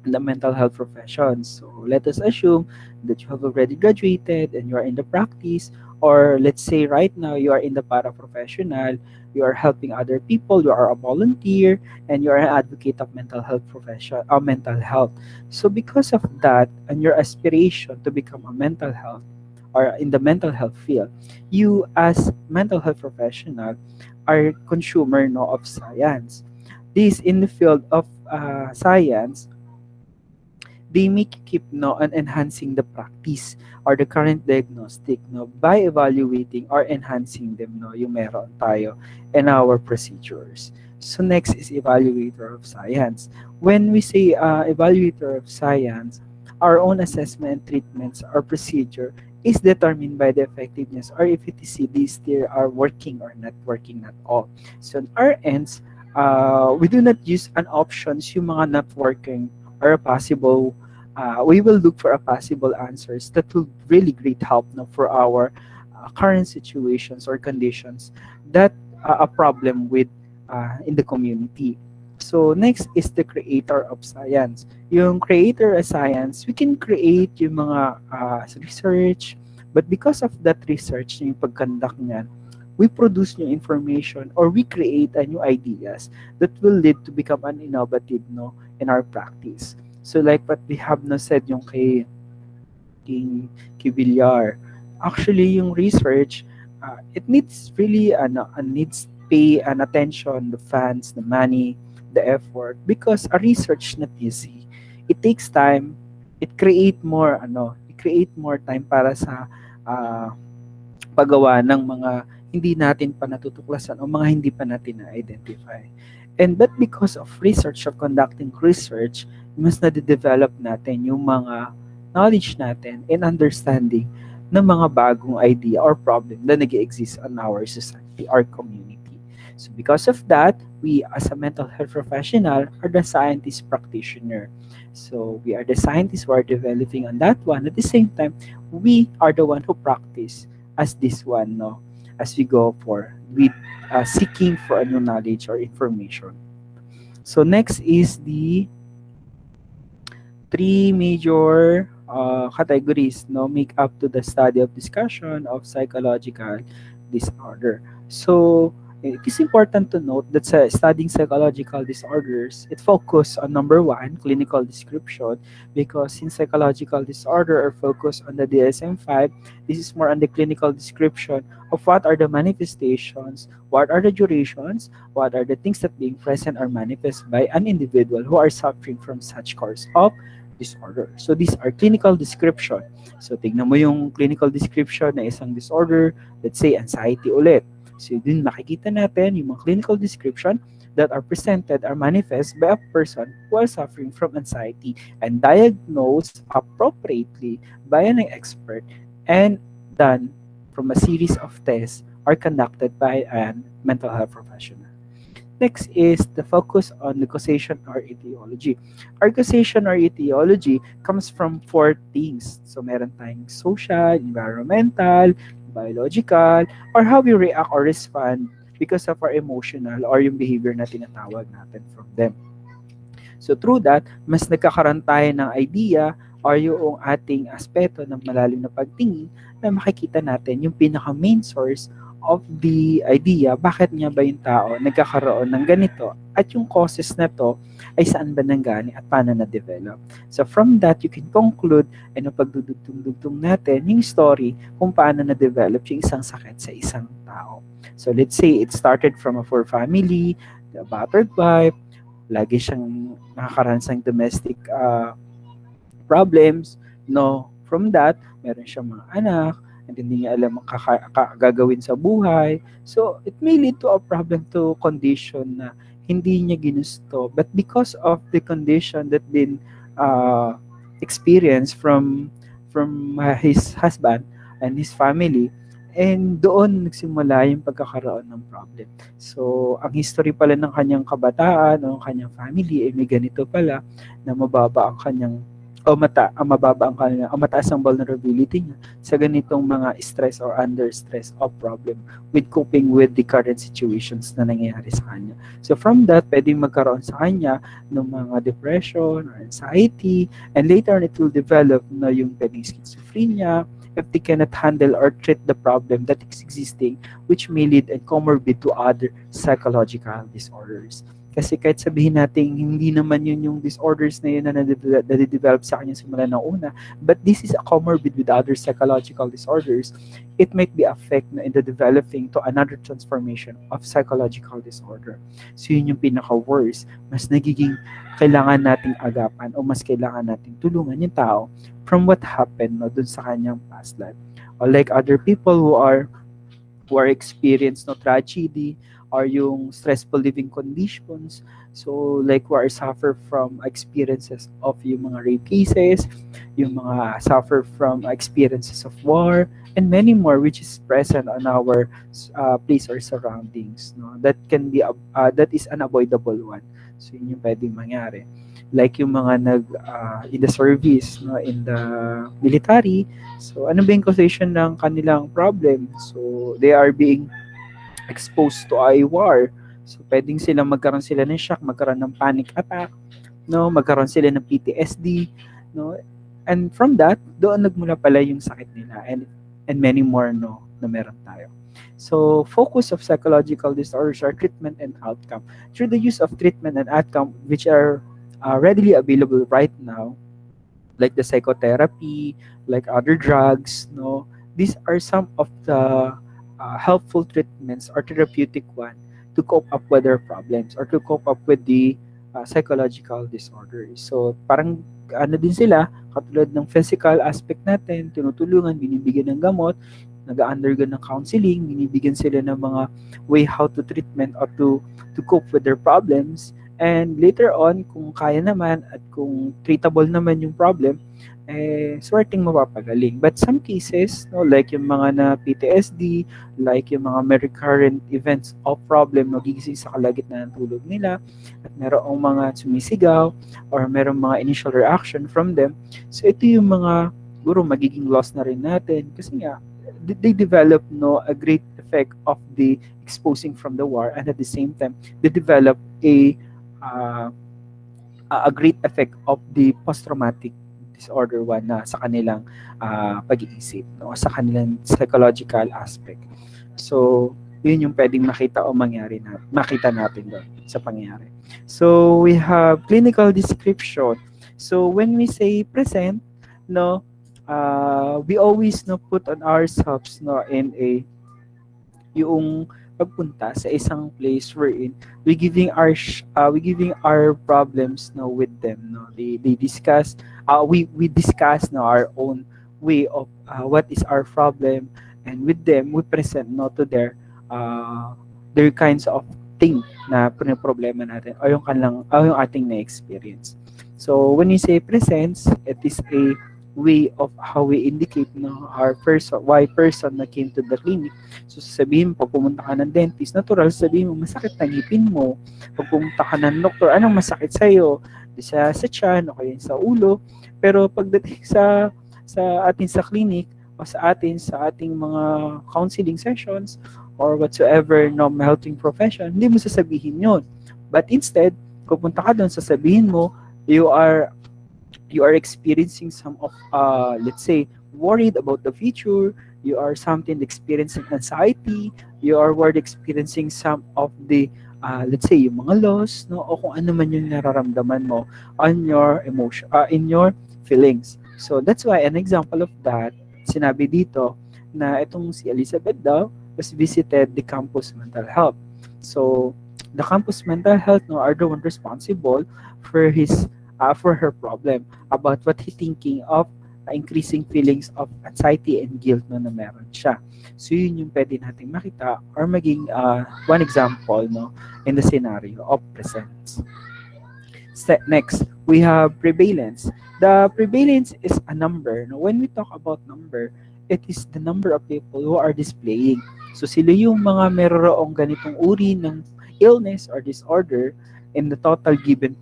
in the mental health profession. So let us assume that you have already graduated and you are in the practice, or let's say right now you are in the paraprofessional, you are helping other people, you are a volunteer, and you are an advocate of mental health profession or mental health. So because of that and your aspiration to become a mental health or in the mental health field, you as mental health professional are consumer, no, of science. This in the field of science, they make you keep, no, on enhancing the practice or the current diagnostic, no, by evaluating or enhancing them, no, yung meron tayo in our procedures. So next is evaluator of science. When we say evaluator of science, our own assessment and treatments or procedure is determined by the effectiveness or efficacy still are working or not working at all. So on our ends, we do not use an options yung mga not working or a possible, we will look for a possible answers that will really great help, no, for our current situations or conditions that a problem with in the community. So next is the creator of science. Yung creator of science, we can create yung mga research, but because of that research, yung pag-conduct niyan, we produce new information or we create new ideas that will lead to become an innovative, no, in our practice. So like what we have na said yung kay Villar, actually yung research, it needs really needs pay and attention, the funds, the money, the effort, because a research not easy. It takes time. It create more time para sa paggawa ng mga hindi natin pa natutuklasan o mga hindi pa natin na-identify. And but because of research, of conducting research, mas na-develop natin yung mga knowledge natin and understanding ng mga bagong idea or problem na nag-exist on our society, our community. So because of that, we as a mental health professional are the scientist practitioner. So we are the scientists who are developing on that one. At the same time, we are the one who practice as this one, no, as we go for with seeking for a new knowledge or information. So next is the three major categories no make up to the study of discussion of psychological disorder. So it is important to note that sa studying psychological disorders, it focus on number one, clinical description, because in psychological disorder are focused on the DSM-5, this is more on the clinical description of what are the manifestations, what are the durations, what are the things that being present or manifest by an individual who are suffering from such course of disorder. So these are clinical description. So tignan mo yung clinical description na isang disorder, let's say anxiety ulit. So din makikita natin yung mga clinical description that are presented or manifest by a person who are suffering from anxiety and diagnosed appropriately by an expert and done from a series of tests are conducted by a mental health professional. Next is the focus on the causation or etiology. Our causation or etiology comes from four things. So meron tayong social, environmental, biological, or how we react or respond because of our emotional or yung behavior na tinatawag natin from them. So through that, mas nagkakaroon tayo ng idea or yung ating aspeto ng malalim na pagtingin na makikita natin yung pinaka-main source of the idea, bakit nga ba yung tao nagkakaroon ng ganito at yung causes na to ay saan ba nanggani at paano na-develop. So from that, you can conclude ano pagdudugtong-dugtong natin yung story kung paano na-develop yung isang sakit sa isang tao. So let's say it started from a poor family, the battered wife, lagi siyang nakakaransang domestic problems, no? From that, meron siyang mga anak, and hindi niya alam ang gagawin sa buhay. So, it may lead to a problem to condition na hindi niya ginusto. But because of the condition that been experienced from his husband and his family, and doon nagsimula yung pagkakaroon ng problem. So, ang history pala ng kanyang kabataan o ng kanyang family ay may ganito pala na mababa ang kanyang mataas ang vulnerability niya sa ganitong mga stress or under stress of problem with coping with the current situations na nangyayari sa kanya. So from that, pwedeng magkaroon sa kanya ng mga depression or anxiety, and later on it will develop na yung pwedeng schizophrenia if they cannot handle or treat the problem that is existing, which may lead and comorbid to other psychological disorders. Kasi kahit sabihin natin hindi naman yun yung disorders na yun na nade-develop sa kanya simula ng una, but this is a comorbid with other psychological disorders, it might be affect na in the developing to another transformation of psychological disorder. So yun yung pinaka-worst. Mas nagiging kailangan nating agapan o mas kailangan nating tulungan yung tao from what happened no, dun sa kanyang past life. Or like other people who are experienced no tragedy, or yung stressful living conditions. So like who are suffer from experiences of yung mga rape cases, yung mga suffer from experiences of war, and many more which is present on our place or surroundings. No? That can be that is unavoidable one. So yun yung pwedeng mangyari. Like yung mga in the service, no, in the military. So ano ba yung causation ng kanilang problem? So they are being exposed to a war. So, pwedeng silang magkaroon sila ng shock, magkaroon ng panic attack, no? Magkaroon sila ng PTSD, no? And from that, doon nagmula pala yung sakit nila and many more, no, na meron tayo. So, focus of psychological disorders are treatment and outcome. Through the use of treatment and outcome, which are readily available right now, like the psychotherapy, like other drugs, no? These are some of the helpful treatments or therapeutic one to cope up with their problems or to cope up with the psychological disorders. So, parang ano din sila, katulad ng physical aspect natin, tinutulungan, binibigyan ng gamot, nag-undergo ng counseling, binibigyan sila ng mga way how to treatment or to cope with their problems. And later on, kung kaya naman at kung treatable naman yung problem, swerteng mapapagaling. But some cases, no, like yung mga na PTSD, like yung mga may recurrent events of problem, nagigising sa kalagitnaan ng tulog nila, at merong mga sumisigaw, or merong mga initial reaction from them. So ito yung mga, guro, magiging loss na rin natin. Kasi nga, they develop no a great effect of the exposing from the war, and at the same time, they develop a great effect of the post-traumatic disorder 1 na sa kanilang pag-iisip, no? Sa kanilang psychological aspect. So, yun yung pwedeng makita o makita natin doon sa pangyayari. So, we have clinical description. So, when we say present, no, we always no put on ourselves no in a yung pagpunta sa isang place wherein we giving our problems no with them, no, they discuss, we discuss no our own way of what is our problem, and with them we present no to their kinds of thing na problema natin o yung kanilang o yung ating na experience. So when you say presence, it is a way of how we indicate no our person, why person na came to the clinic. So sabihin mo, pag pumunta ka ng dentist, natural sabihin mo, masakit na ngipin mo. Pag pumunta ka ng doktor, anong masakit sa'yo? Sa tiyan o kaya sa ulo. Pero pagdating sa atin sa clinic o sa ating mga counseling sessions or whatsoever no helping profession, hindi mo sasabihin yon. But instead, pupunta ka doon, sasabihin mo, you are experiencing some of let's say worried about the future, you are something experiencing anxiety, you are worried experiencing some of the let's say yung mga loss no o kung ano man yung nararamdaman mo on your emotion in your feelings. So that's why an example of that, sinabi dito na itong si Elizabeth daw was visited the campus mental health. So the campus mental health no are the one responsible for for her problem about what he thinking of increasing feelings of anxiety and guilt no, na meron siya. So yun yung pwede nating makita or maging one example no in the scenario of presence. Next, we have prevalence. The prevalence is a number. No? When we talk about number, it is the number of people who are displaying. So sila yung mga meroroong ganitong uri ng illness or disorder in the total given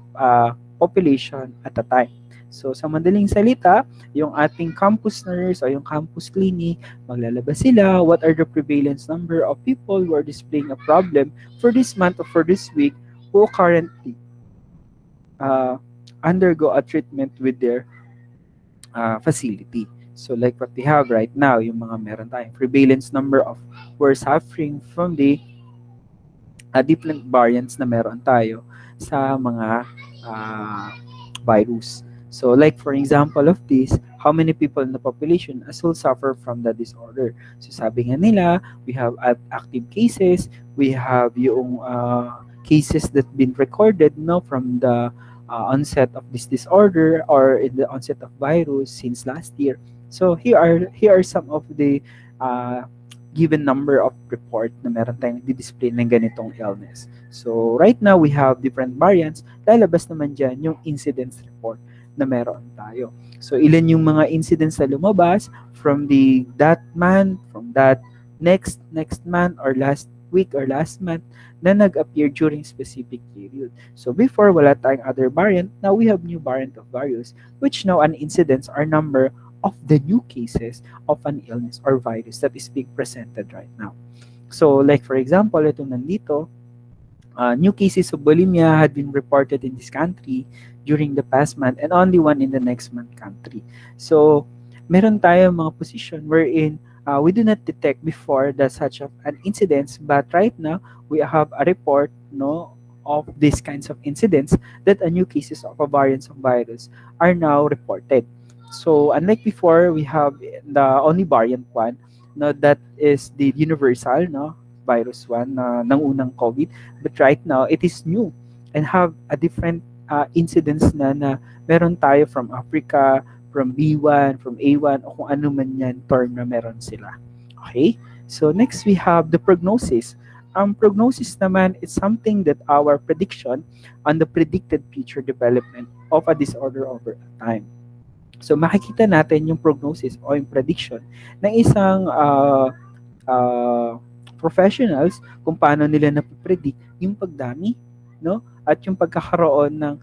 population at a time. So sa madaling salita, yung ating campus nurse o yung campus clinic, maglalabas sila what are the prevalence number of people who are displaying a problem for this month or for this week who currently undergo a treatment with their facility. So like what we have right now, yung mga meron tayong prevalence number of who are suffering from the different variants na meron tayo sa mga virus. So like for example of this, how many people in the population as will suffer from the disorder? So sabi nga nila, we have active cases, we have yung cases that been recorded no from the onset of this disorder or in the onset of virus since last year. So here are some of the given number of report na meron tayong di-display ng ganitong illness. So right now we have different variants. Lalabas naman dyan yung incidence report na meron tayo. So ilan yung mga incidents na lumabas from that month, from that next month or last week or last month na nag-appear during specific period. So before wala tayong other variant, now we have new variant of virus which now an incidence are number of the new cases of an illness or virus that is being presented right now. So like for example, itong nandito, new cases of bulimia had been reported in this country during the past month and only one in the next month country. So meron tayo mga position wherein we do not detect before that such of an incidence, but right now we have a report no of these kinds of incidents that a new cases of a variant of virus are now reported. So unlike before, we have the only variant one, no, that is the universal, no, virus one ng unang COVID. But right now, it is new and have a different incidence na meron tayo from Africa, from B1, from A1, o kung ano man yan term na meron sila. Okay? So next, we have the prognosis. Prognosis naman is something that our prediction on the predicted future development of a disorder over time. So makikita natin yung prognosis o yung prediction ng isang professionals kung paano nila napipredict yung pagdami no at yung pagkakaroon ng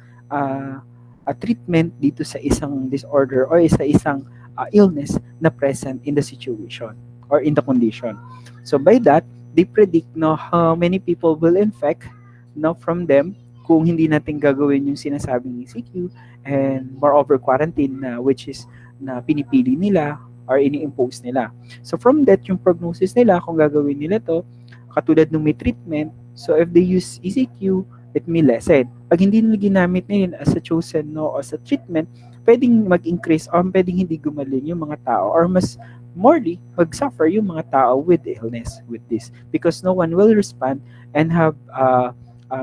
treatment dito sa isang disorder or sa isang illness na present in the situation or in the condition. So by that, they predict no how many people will infect no from them kung hindi natin gagawin yung sinasabing ECQ, and moreover quarantine na which is na pinipili nila or ini-impose nila. So from that, yung prognosis nila, kung gagawin nila to, katulad ng may treatment, so if they use ECQ, it may lessen. Pag hindi nila ginamit na yun as a chosen no as a treatment, pwedeng mag-increase or pwedeng hindi gumaling yung mga tao or mas morely mag-suffer yung mga tao with illness with this because no one will respond and have a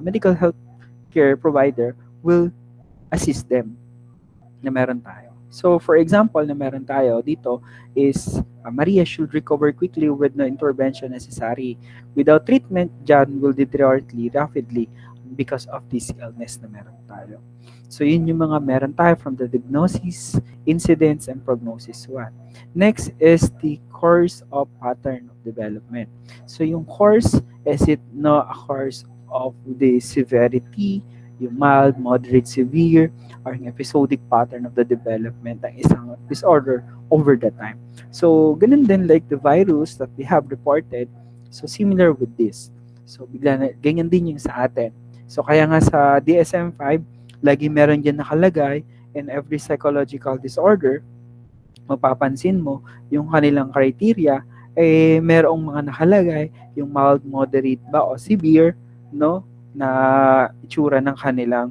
medical health care provider will assist them na meron tayo. So, for example, na meron tayo dito is Maria should recover quickly with no intervention necessary. Without treatment, John will deteriorate rapidly because of this illness na meron tayo. So, yun yung mga meron tayo from the diagnosis, incidence, and prognosis 1. Next is the course of pattern of development. So, yung course, is it no a course of the severity, yung mild, moderate, severe, or yung episodic pattern of the development ng isang disorder over the time. So, ganun din like the virus that we have reported. So, similar with this. So, bigla na, ganyan din yung sa atin. So, kaya nga sa DSM-5, lagi meron dyan nakalagay in every psychological disorder, mapapansin mo, yung kanilang criteria, eh, merong mga nakalagay, yung mild, moderate ba o severe, no, na itsura ng kanilang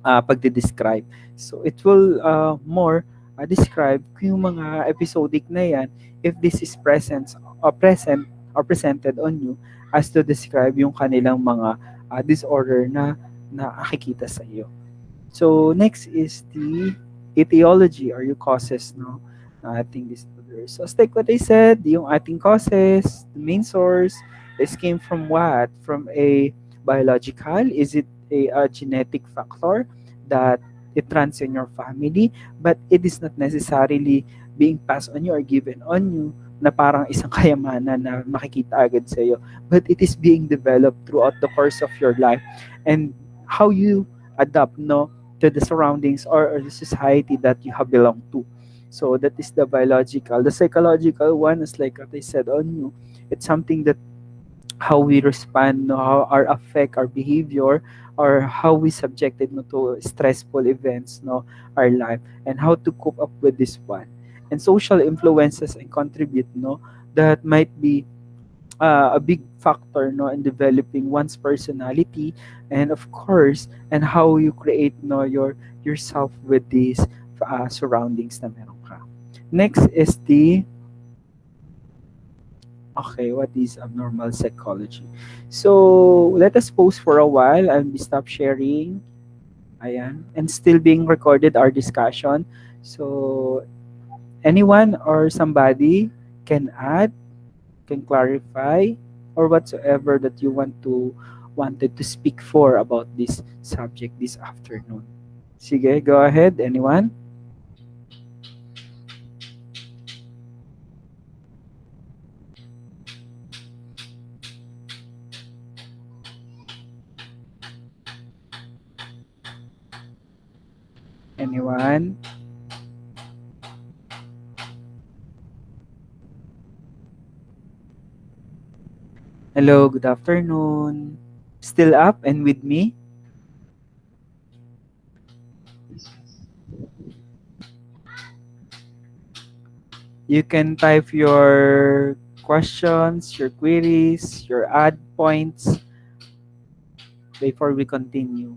pagde-describe. So, it will more describe kung yung mga episodic na yan, if this is present or presented on you as to describe yung kanilang mga disorder na nakikita sa iyo. So, next is the etiology or yung causes no, na ating disorder. So, as like what I said, yung ating causes, the main source, this came from what? From a biological? Is it a genetic factor that it runs in your family, but it is not necessarily being passed on you or given on you na parang isang kayamanan na makikita agad sa iyo, but it is being developed throughout the course of your life and how you adapt no to the surroundings or the society that you have belonged to. So that is the biological. The psychological one is like what I said on you. It's something that how we respond, no, how our affect our behavior, or how we subjected no, to stressful events, no, our life, and how to cope up with this one. And social influences and contribute, no, that might be a big factor, no, in developing one's personality, and of course, and how you create, no, yourself with these surroundings na meron ka. Next is the okay, what is abnormal psychology? So, let us pause for a while and we stop sharing. Ayan. And still being recorded our discussion. So, anyone or somebody can add, can clarify, or whatsoever that you wanted to speak for about this subject this afternoon. Sige, go ahead. Anyone? Anyone? Hello, good afternoon. Still up and with me? You can type your questions, your queries, your add points before we continue.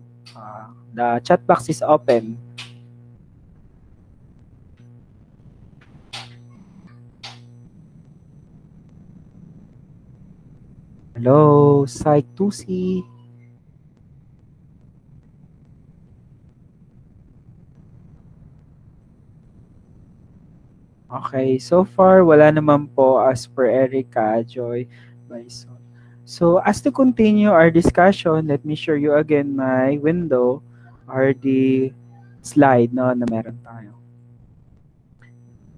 The chat box is open. Hello, Psych 2C. Okay, so far wala naman po as per Erica Joy Bison. So as to continue our discussion, let me show you again my window or the slide no, na meron tayo.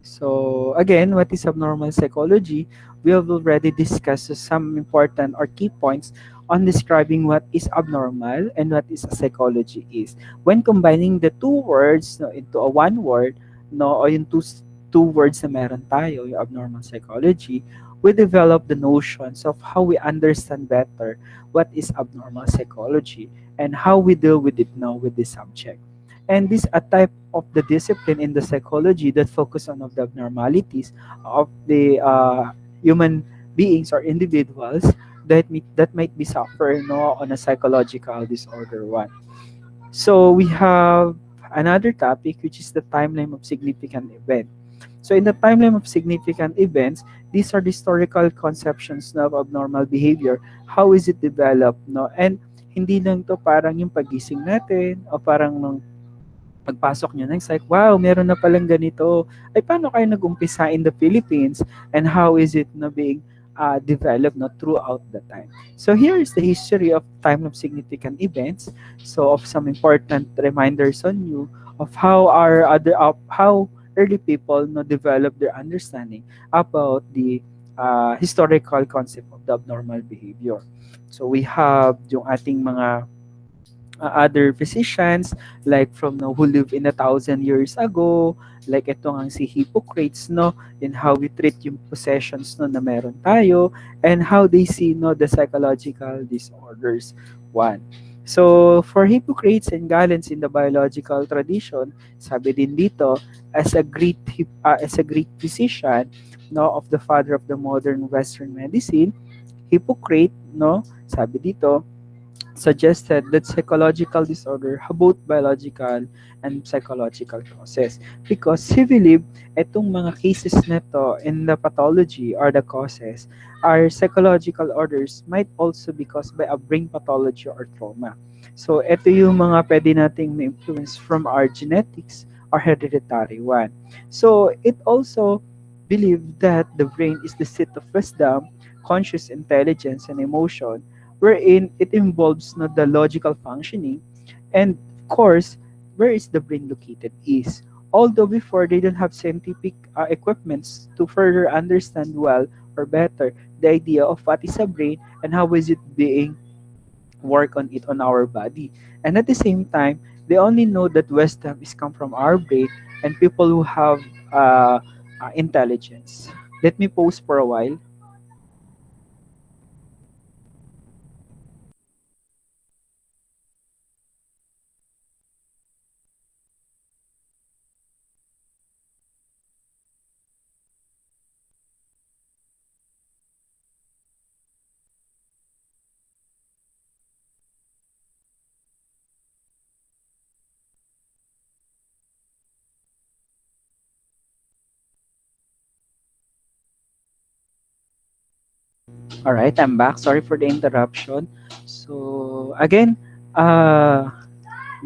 So again, what is abnormal psychology? We have already discussed some important or key points on describing what is abnormal and what is a psychology is. When combining the two words no, into a one word, no, o yung two words na meron tayo, yung abnormal psychology, we develop the notions of how we understand better what is abnormal psychology and how we deal with it now with this subject. And this a type of the discipline in the psychology that focus on of the abnormalities of the human beings or individuals that might be suffering no on a psychological disorder one. So we have another topic, which is the timeline of significant event. So in the timeline of significant events, these are the historical conceptions of abnormal behavior. How is it developed, no? And hindi lang to parang yung pagising natin o parang nung pagpasok nyo ng psych, wow, meron na palang ganito. Ay, paano kayo nag-umpisa in the Philippines and how is it na being developed no, throughout the time. So here is the history of time of significant events. So of some important reminders on you of how our other how early people no develop their understanding about the historical concept of the abnormal behavior. So we have yung ating mga other physicians like from no, who live in 1,000 years ago, like ito nga si Hippocrates no, in how we treat yung possessions no na meron tayo and how they see no the psychological disorders one. So for Hippocrates and Galens in the biological tradition, sabi din dito as a great physician no of the father of the modern western medicine, Hippocrates no, sabi dito suggested that psychological disorder have both biological and psychological causes because he believed itong mga cases na to in the pathology or the causes are psychological orders might also be caused by a brain pathology or trauma. So ito yung mga pwede nating ma-influence from our genetics or hereditary one. So it also believed that the brain is the seat of wisdom, conscious intelligence, and emotion wherein it involves not the logical functioning and of course where is the brain located is although before they don't have scientific equipments to further understand well or better the idea of what is a brain and how is it being work on it on our body, and at the same time they only know that wisdom is come from our brain and people who have intelligence. Let me pause for a while. All right, I'm back. Sorry for the interruption. So, again,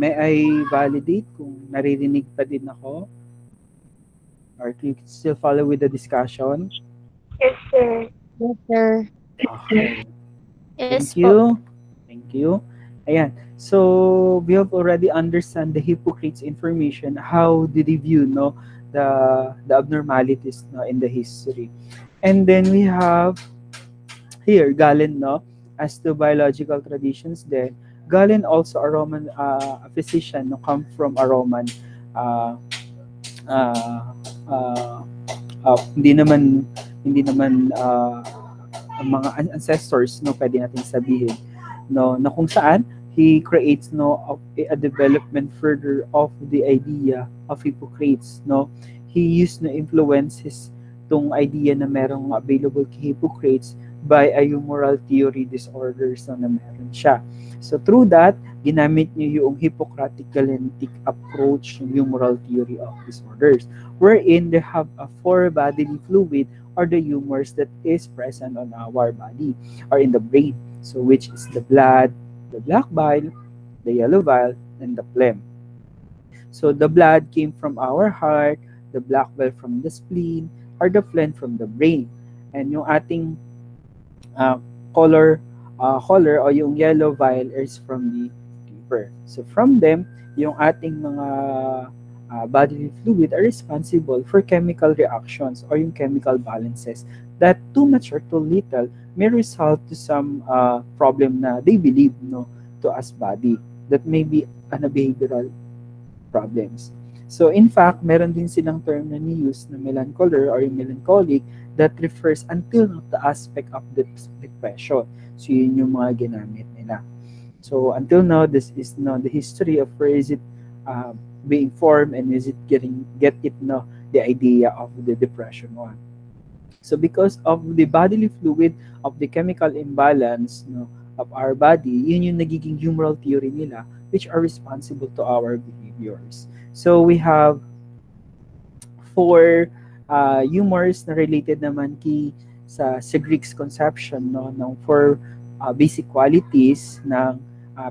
may I validate kung naririnig pa din ako or you can still follow with the discussion? Yes, sir. Yes, sir. Okay. Yes Thank po. you. Thank you. Ayan. So, we have already understand the Hippocrates information. How did he view no, the abnormalities no, in the history? And then we have here Galen no as to biological traditions then Galen also a Roman a physician no come from a Roman uh, uh, uh, hindi naman ang mga ancestors no pwede natin sabihin no na kung saan he creates no a development further of the idea of Hippocrates no he used no influence his tong idea na merong available kay Hippocrates by a humoral theory disorders na meron siya. So through that, ginamit niyo yung Hippocratic Galentic approach yung humoral theory of disorders wherein they have a four bodily fluid or the humors that is present on our body or in the brain. So which is the blood, the black bile, the yellow bile, and the phlegm. So the blood came from our heart, the black bile from the spleen, or the phlegm from the brain. And yung ating uh, color color o yung yellow vial is from the liver. So from them, yung ating mga bodily fluid are responsible for chemical reactions or yung chemical balances that too much or too little may result to some problem na they believe no to us body that may be behavioral problems. So in fact, meron din silang term na ni-use na melancholy or yung melancholic that refers until now the aspect of the depression. So yun yung mga ginamit nila. So until now, this is now the history of where is it being formed, and is it get it no the idea of the depression one. So because of the bodily fluid of the chemical imbalance no of our body, yun yung nagiging humoral theory nila, which are responsible to our behaviors. So we have four humors na related naman sa Greek's conception no ng four basic qualities ng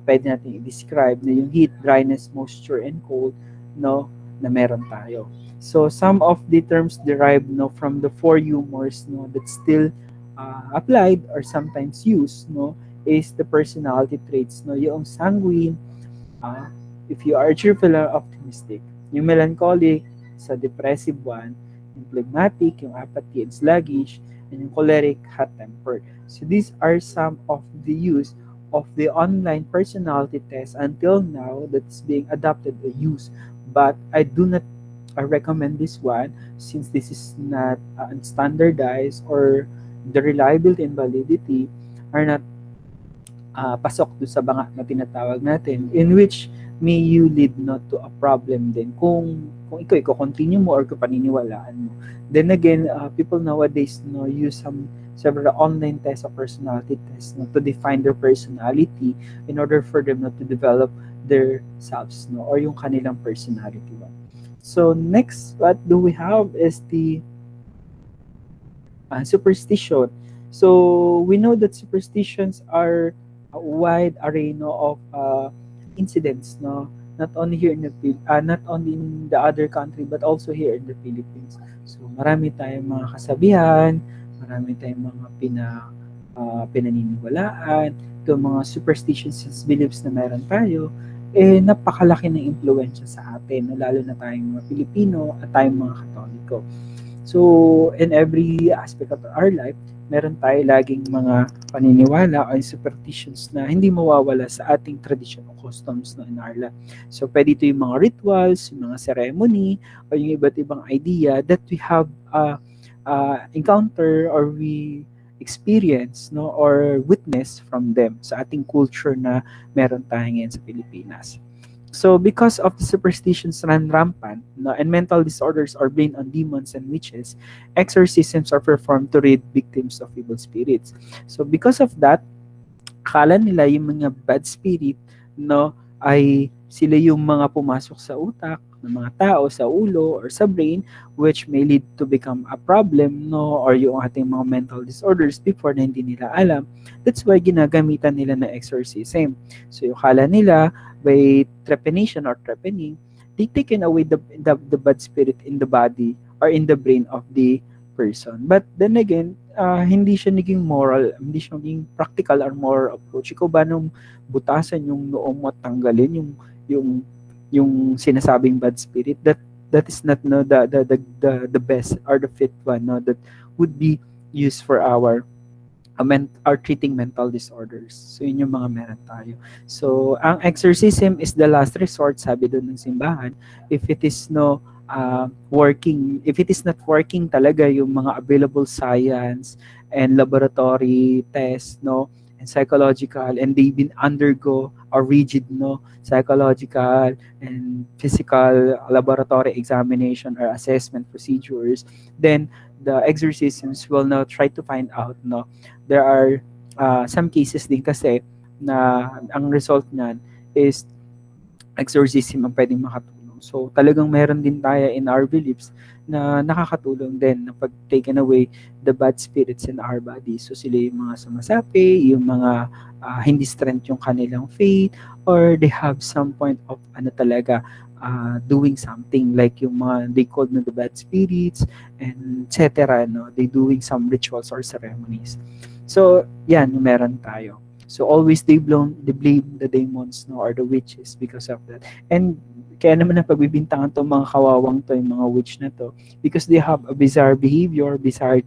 pwede natin i-describe na yung heat, dryness, moisture, and cold no na meron tayo. So some of the terms derived no from the four humors no that still applied or sometimes used no is the personality traits no yung sanguine, uh, if you are cheerful or optimistic, yung melancholic sa depressive one, yung phlegmatic, yung apathy and sluggish, and yung choleric, hot-tempered. So these are some of the use of the online personality test until now that's being adopted or used. But I do not recommend this one since this is not standardized or the reliability and validity are not pasok doon sa banga na tinatawag natin, in which may you lead not to a problem din kung ikaw i-continue mo or kung paniniwalaan mo. Then again, people nowadays no use several online tests or personality tests no, to define their personality in order for them not to develop their selves no or yung kanilang personality one. So next, what do we have is the superstition. So we know that superstitions are a wide array no, of incidents no not only here in the not only in the other country but also here in the Philippines. So marami tayong mga kasabihan, marami tayong mga pinaniniwalaan, itong mga superstitions and beliefs na meron tayo, napakalaki ng impluwensya sa atin, no? Lalo na tayong mga Pilipino at tayong mga Katoliko. So, in every aspect of our life, meron tayo laging mga paniniwala o superstitions na hindi mawawala sa ating tradition o customs no, in our life. So, pwede ito yung mga rituals, yung mga ceremony, o yung iba't ibang idea that we have encounter or we experience no or witness from them sa ating culture na meron tayo ngayon sa Pilipinas. So because of the superstitions run rampant no, and mental disorders are blamed on demons and witches, exorcisms are performed to rid victims of evil spirits. So because of that, akala nila yung mga bad spirit no ay sila yung mga pumasok sa utak ng mga tao, sa ulo or sa brain, which may lead to become a problem no or yung ating mga mental disorders before na hindi nila alam. That's why ginagamitan nila na exorcism. So yung akala nila by trepanation or trepanning, they taken away the bad spirit in the body or in the brain of the person. But then again, hindi siya naging moral, hindi siya naging practical or moral approach. Ikaw ba nung butasan yung noo mo at tanggalin yung sinasabing bad spirit, that is not no the best or the fit one no that would be used for our treating mental disorders. So yun yung mga meron tayo. So ang exorcism is the last resort, sabi doon ng simbahan, if it is no working, if it is not working talaga yung mga available science and laboratory tests no and psychological, and they've been undergo a rigid no psychological and physical laboratory examination or assessment procedures, then the exorcisms will now try to find out no there are some cases din kasi na ang result niyan is exorcism ang pwedeng makatulong. So talagang meron din tayo in our beliefs na nakakatulong din na pag taken away the bad spirits in our body. So sila yung mga sumasapi, yung mga hindi strength yung kanilang faith, or they have some point of talaga doing something like yung mga they called no the bad spirits and etc. No, they doing some rituals or ceremonies. So yan, meron tayo. So always they blame the demons no or the witches because of that. And kaya naman na pagbibintangan to mga kawawang to, yung mga witch na to, because they have a bizarre behavior, bizarre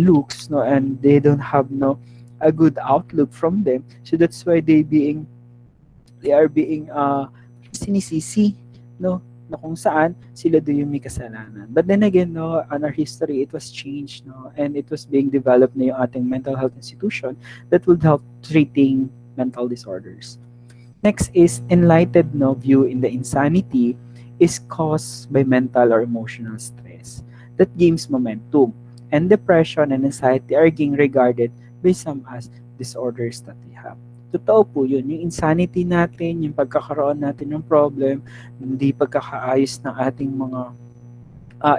looks, no, and they don't have no a good outlook from them. So that's why they are being sinisisi, no, na kung saan sila do yung may kasalanan. But then again, no, on our history, it was changed, no, and it was being developed na yung ating mental health institution that would help treating mental disorders. Next is enlightened no view in the insanity is caused by mental or emotional stress that gains momentum. And depression and anxiety are being regarded by some as disorders that we have. Totoo po yun. Yung insanity natin, yung pagkakaroon natin ng problem, hindi pagkakaayos ng ating mga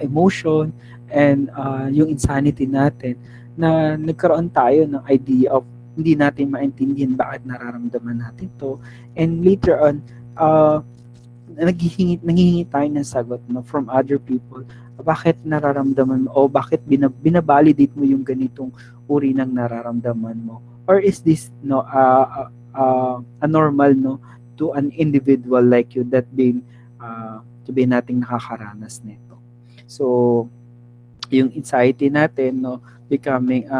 emotion, and yung insanity natin na nagkaroon tayo ng idea of hindi natin maintindihan bakit nararamdaman natin to, and later on nanghihingi tayo ng sagot, no, from other people. Bakit nararamdaman mo, o bakit binabalidate mo yung ganitong uri ng nararamdaman mo, or is this no a normal, no, to an individual like you that being sabihin nating nakakaranas nito. So yung anxiety natin, no, becoming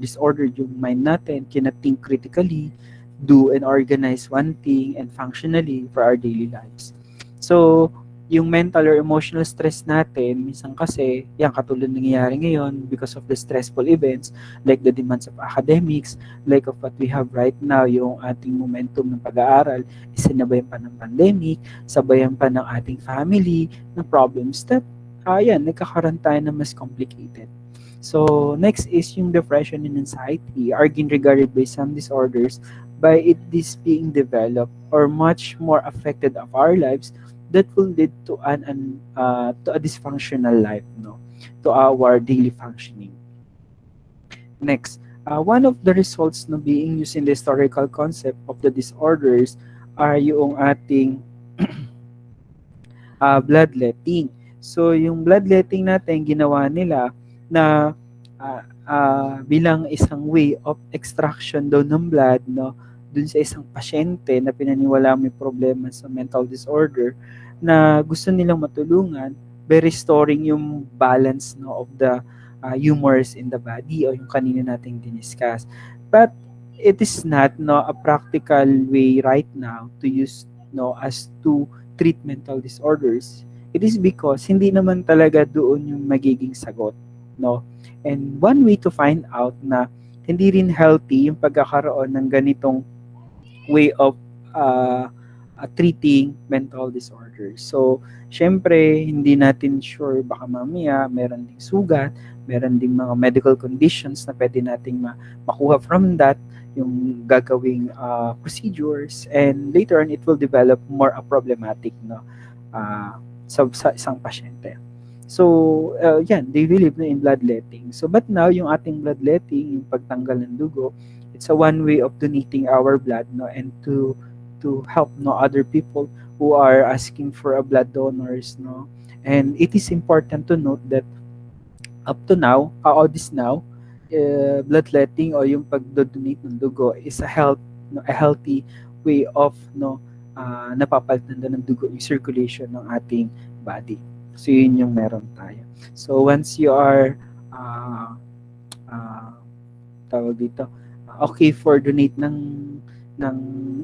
disordered yung mind natin, cannot think critically, do and organize one thing and functionally for our daily lives. So yung mental or emotional stress natin, minsan kasi, yan katulad nangyayari ngayon because of the stressful events like the demands of academics, like of what we have right now, yung ating momentum ng pag-aaral, isinabayan pa ng pandemic, sabayan pa ng ating family, ng problems that yan, nagkakaroon tayo na mas complicated. So, next is yung depression and anxiety are being regarded by some disorders by it this being developed or much more affected of our lives that will lead to to a dysfunctional life, no, to our daily functioning. Next, one of the results no being used in the historical concept of the disorders are yung ating bloodletting. So, yung bloodletting natin, ginawa nila na bilang isang way of extraction daw ng blood, no, dun sa isang pasyente na pinaniwala may problema sa mental disorder, na gusto nilang matulungan by restoring yung balance, no, of the humors in the body, o yung kanina nating diniscuss. But it is not, no, a practical way right now to use, no, as to treat mental disorders. It is because hindi naman talaga doon yung magiging sagot, no? And one way to find out na hindi rin healthy yung pagkakaroon ng ganitong way of treating mental disorders. So, syempre, hindi natin sure, baka mamaya meron ding sugat, meron ding mga medical conditions na pwede nating makuha from that, yung gagawing procedures, and later on, it will develop more a problematic, no, sa isang pasyente. So, yan, they believe na in bloodletting. So, but now, yung ating bloodletting, yung pagtanggal ng dugo, it's a one way of donating our blood, no, and to help, no, other people who are asking for a blood donors, no. And it is important to note that up to now, bloodletting o yung pagdodonate ng dugo is a healthy way of, no, napapalitan ng dugo yung circulation ng ating body. So, yun yung meron tayo. So, once you are tawag dito, okay for donate ng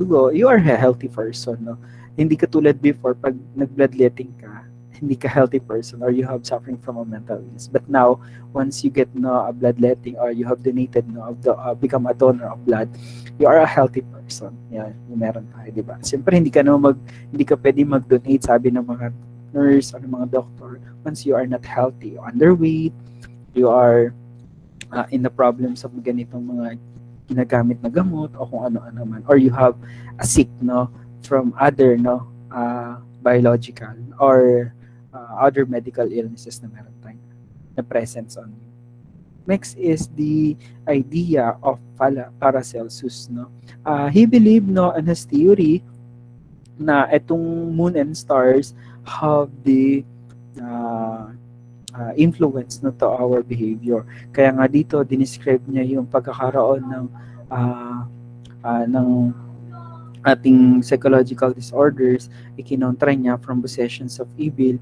dugo, you are a healthy person, no? Hindi katulad before, pag nag-bloodletting ka, hindi ka healthy person or you have suffering from a mental illness. But now, once you get, no, a bloodletting or you have donated, no, become a donor of blood, you are a healthy person. Yan, yung meron tayo, di ba? Siyempre, hindi ka pwede mag-donate, sabi ng mga nurse or ng mga doctor, once you are not healthy, underweight, you are in the problems of ganitong mga ginagamit na gamot o kung ano-ano man, or you have a sick, no, from other, no, biological or other medical illnesses na meron tayong na presence on you. Next is the idea of Paracelsus, no. He believed, no, in his theory na itong moon and stars have the influence, no, to our behavior. Kaya nga dito dinescribe niya yung pagkakaroon ng ating psychological disorders, ikinontra niya from possessions of evil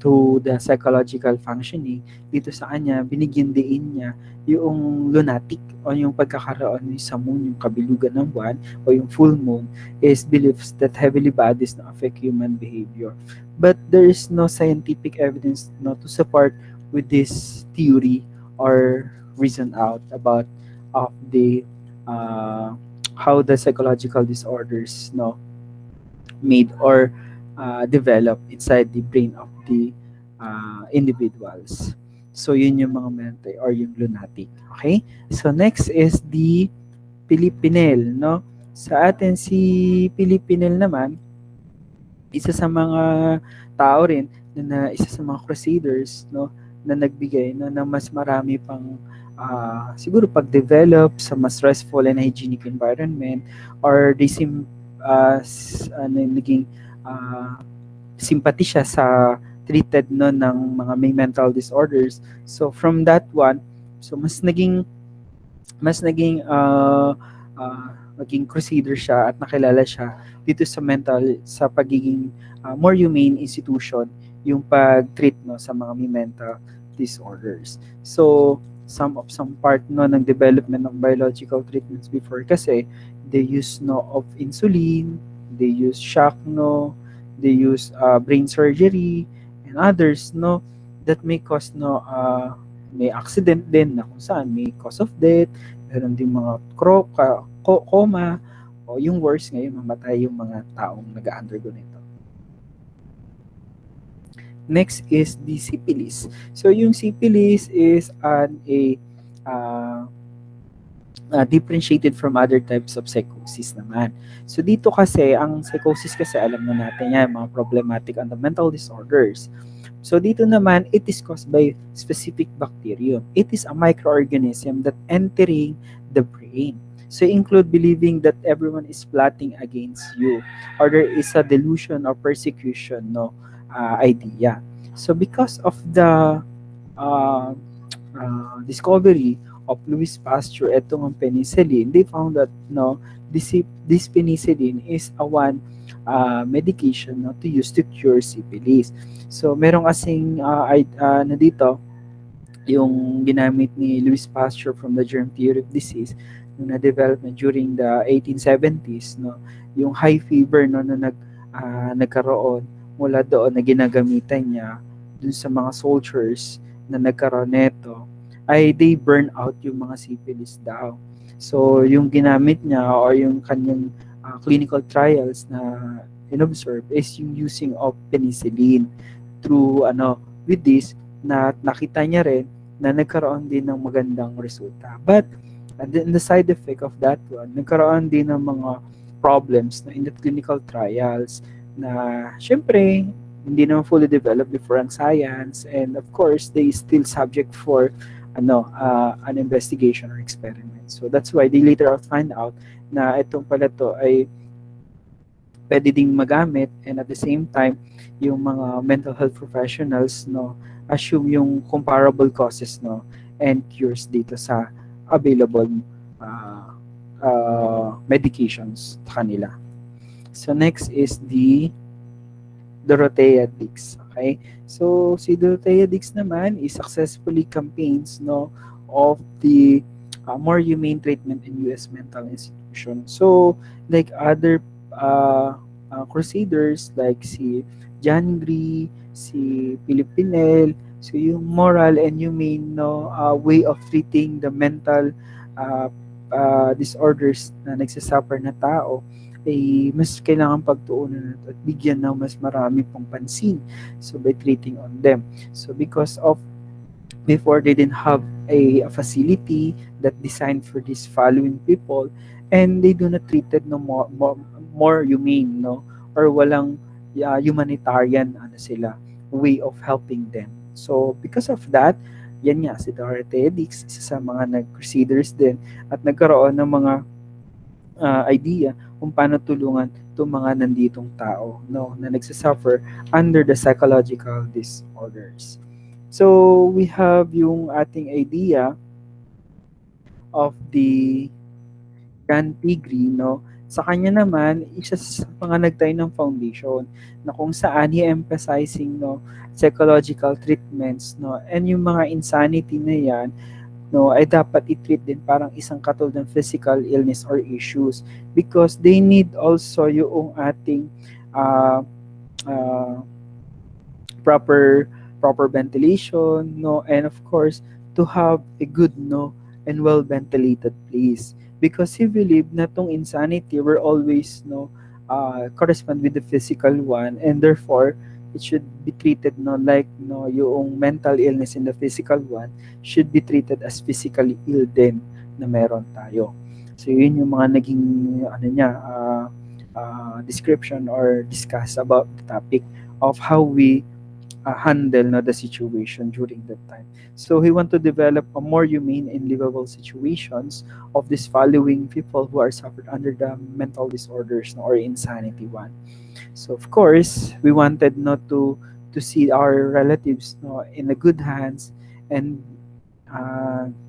to the psychological functioning. Dito sa kanya, binigyan diin niya yung lunatic o yung pagkakaroon sa moon, yung kabilugan ng buwan o yung full moon, is beliefs that heavily bodies na affect human behavior. But there is no scientific evidence, no, to support with this theory or reason out about of the how the psychological disorders, no, made or develop inside the brain of the individuals. So yun yung mga mental or yung lunatic. Okay? So next is the Pilipinel, no? Sa atin si Pilipinel naman, isa sa mga tao rin isa sa mga crusaders, no, na nagbigay no ng mas marami pang siguro pag-develop sa mas stressful and hygienic environment, or they naging uh, sympathy siya sa treated no ng mga may mental disorders. So from that one, so maging crusader siya at nakilala siya dito sa pagiging more humane institution yung pag-treat no sa mga may mental disorders. So some part no ng development ng biological treatments before, kasi they use no of insulin, they use shock no, they use brain surgery and others no that may cause no may accident din na kung saan may cause of death. Meron din mga coma, o yung worst ngayon, mamatay yung mga taong nag-undergo nito. Next is the syphilis. So yung syphilis is differentiated from other types of psychosis naman. So dito kasi, ang psychosis kasi alam na natin yan, mga problematic and the mental disorders. So dito naman, it is caused by specific bacterium. It is a microorganism that entering the brain. So include believing that everyone is plotting against you, or there is a delusion or persecution idea. So because of the discovery of Louis Pasteur etong ang penicillin, they found that this penicillin is a one medication to use to cure syphilis. So merong kasing na dito yung ginamit ni Louis Pasteur from the germ theory of disease na development during the 1870s, no, yung high fever no na nagkaroon mula doon na ginagamitan niya dun sa mga soldiers na nagkaroon nito, ay they burn out yung mga syphilis daw. So yung ginamit niya or yung kanyang clinical trials na inobserve is yung using of penicillin. Through with this, na nakita niya rin na nagkaroon din ng magandang resulta. But the side effect of that one, nagkaroon din ng mga problems in the clinical trials na syempre hindi naman fully developed before ang science, and of course they still subject for an investigation or experiment. So that's why they later find out na itong pala to ay pwede ding magamit, and at the same time yung mga mental health professionals assume yung comparable causes and cures dito sa available medications kanila. So next is the Dorothea Dix. Okay? So si Dorothea Dix naman is successfully campaigns of the more humane treatment in US mental institution. So like other crusaders like si John Gree, si Philip Pinel, so yung moral and humane way of treating the mental disorders na nagsasuffer na tao ay mas kailangan pagtuunan at bigyan ng mas marami pong pansin, so by treating on them. So because of before they didn't have a facility that designed for these following people, and they do not treated more humane or walang humanitarian sila way of helping them. So because of that, yan nga si Dorothea Dix, isa sa mga nag-crusaders din at nagkaroon ng mga idea kung paano tulungan itong mga nanditong tao na nagsasuffer under the psychological disorders. So we have yung ating idea of the Cantigri, sa kanya naman, isa sa mga nagtayo ng foundation na kung saan i-emphasizing psychological treatments and yung mga insanity na yan ay dapat i-treat din parang isang katulad ng physical illness or issues, because they need also yung ating proper ventilation and of course to have a good and well ventilated place. Because he believed na tong insanity were always correspond with the physical one, and therefore it should be treated no like no yung mental illness in the physical one should be treated as physically ill din na meron tayo. So yun yung mga naging ano niya description or discuss about the topic of how we handle no, the situation during that time. So he want to develop a more humane and livable situations of these following people who are suffered under the mental disorders no, or insanity one. So of course, we wanted not to see our relatives no in the good hands, and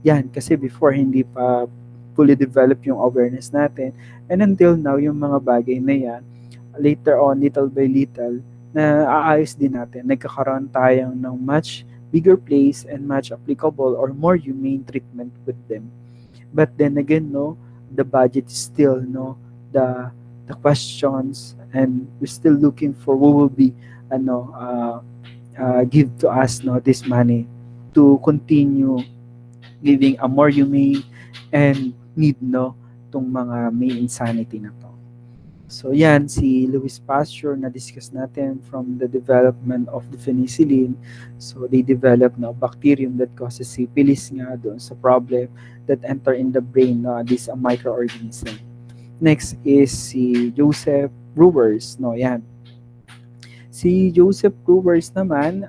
yan kasi before hindi pa fully develop yung awareness natin, and until now yung mga bagay na yan later on little by little na aayos din natin, nagkakaroon tayong ng much bigger place and much applicable or more humane treatment with them. But then again, no, the budget is still no the questions, and we're still looking for who will be ano give to us no this money to continue giving a more humane and need no tong mga may insanity na to. So yan, si Louis Pasteur na discuss natin from the development of the penicillin. So they develop na bacterium that causes syphilis nga doon sa problem that enter in the brain na this a microorganism. Next is si Joseph Brewers, no yan. Si Joseph Brewers naman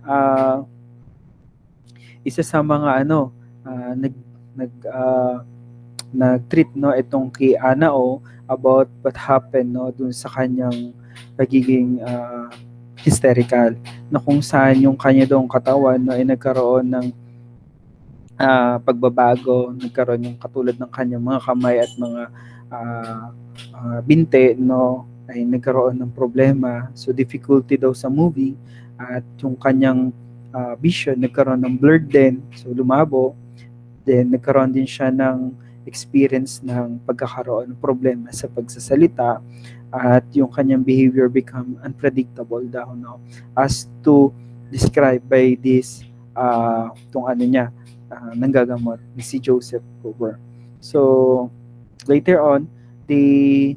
isa sa mga nag-treat no itong kay Anao about what happened no dun sa kanyang pagiging hysterical, na kung saan yung kanya daw katawan no ay nagkaroon ng pagbabago, nagkaroon yung katulad ng kanyang mga kamay at mga binte no ay nagkaroon ng problema, so difficulty daw sa moving, at yung kanyang vision nagkaroon ng blurred din, so lumabo, then nagkaroon din siya ng experience ng pagkakaroon ng problema sa pagsasalita, at yung kanyang behavior become unpredictable daw no as to describe by this tong nanggagamot ni si Joseph Cooper. So later on they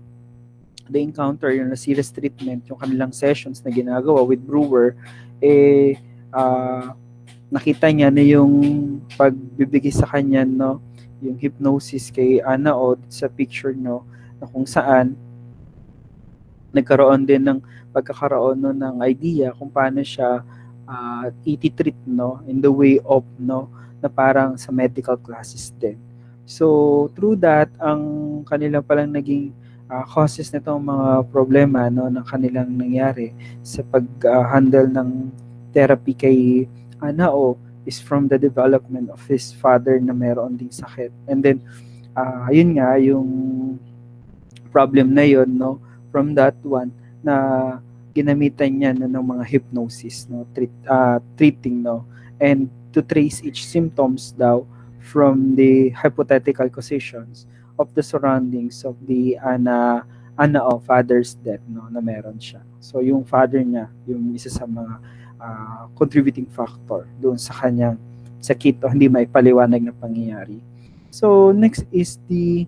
encounter yung serious treatment, yung kanilang sessions na ginagawa with Brewer nakita niya na yung pagbibigay sa kanya no yung hypnosis kay Anao sa picture no na kung saan nagkaroon din ng pagkakaroon no ng idea kung paano siya i-treat no in the way of no na parang sa medical classes din. So through that ang kanilang palang naging causes nitong mga problema no na kanilang nangyari sa pag-handle ng therapy kay Anao is from the development of his father na meron ding sakit. And then, yun nga, yung problem na yun, no, from that one, na ginamitan niya no, ng mga hypnosis, no, treating, no, and to trace each symptoms daw from the hypothetical causations of the surroundings of the Anao father's death, no, na meron siya. So, yung father niya, yung isa sa mga contributing factor doon sa kanyang sakit o hindi maipaliwanag na pangyayari. So next is the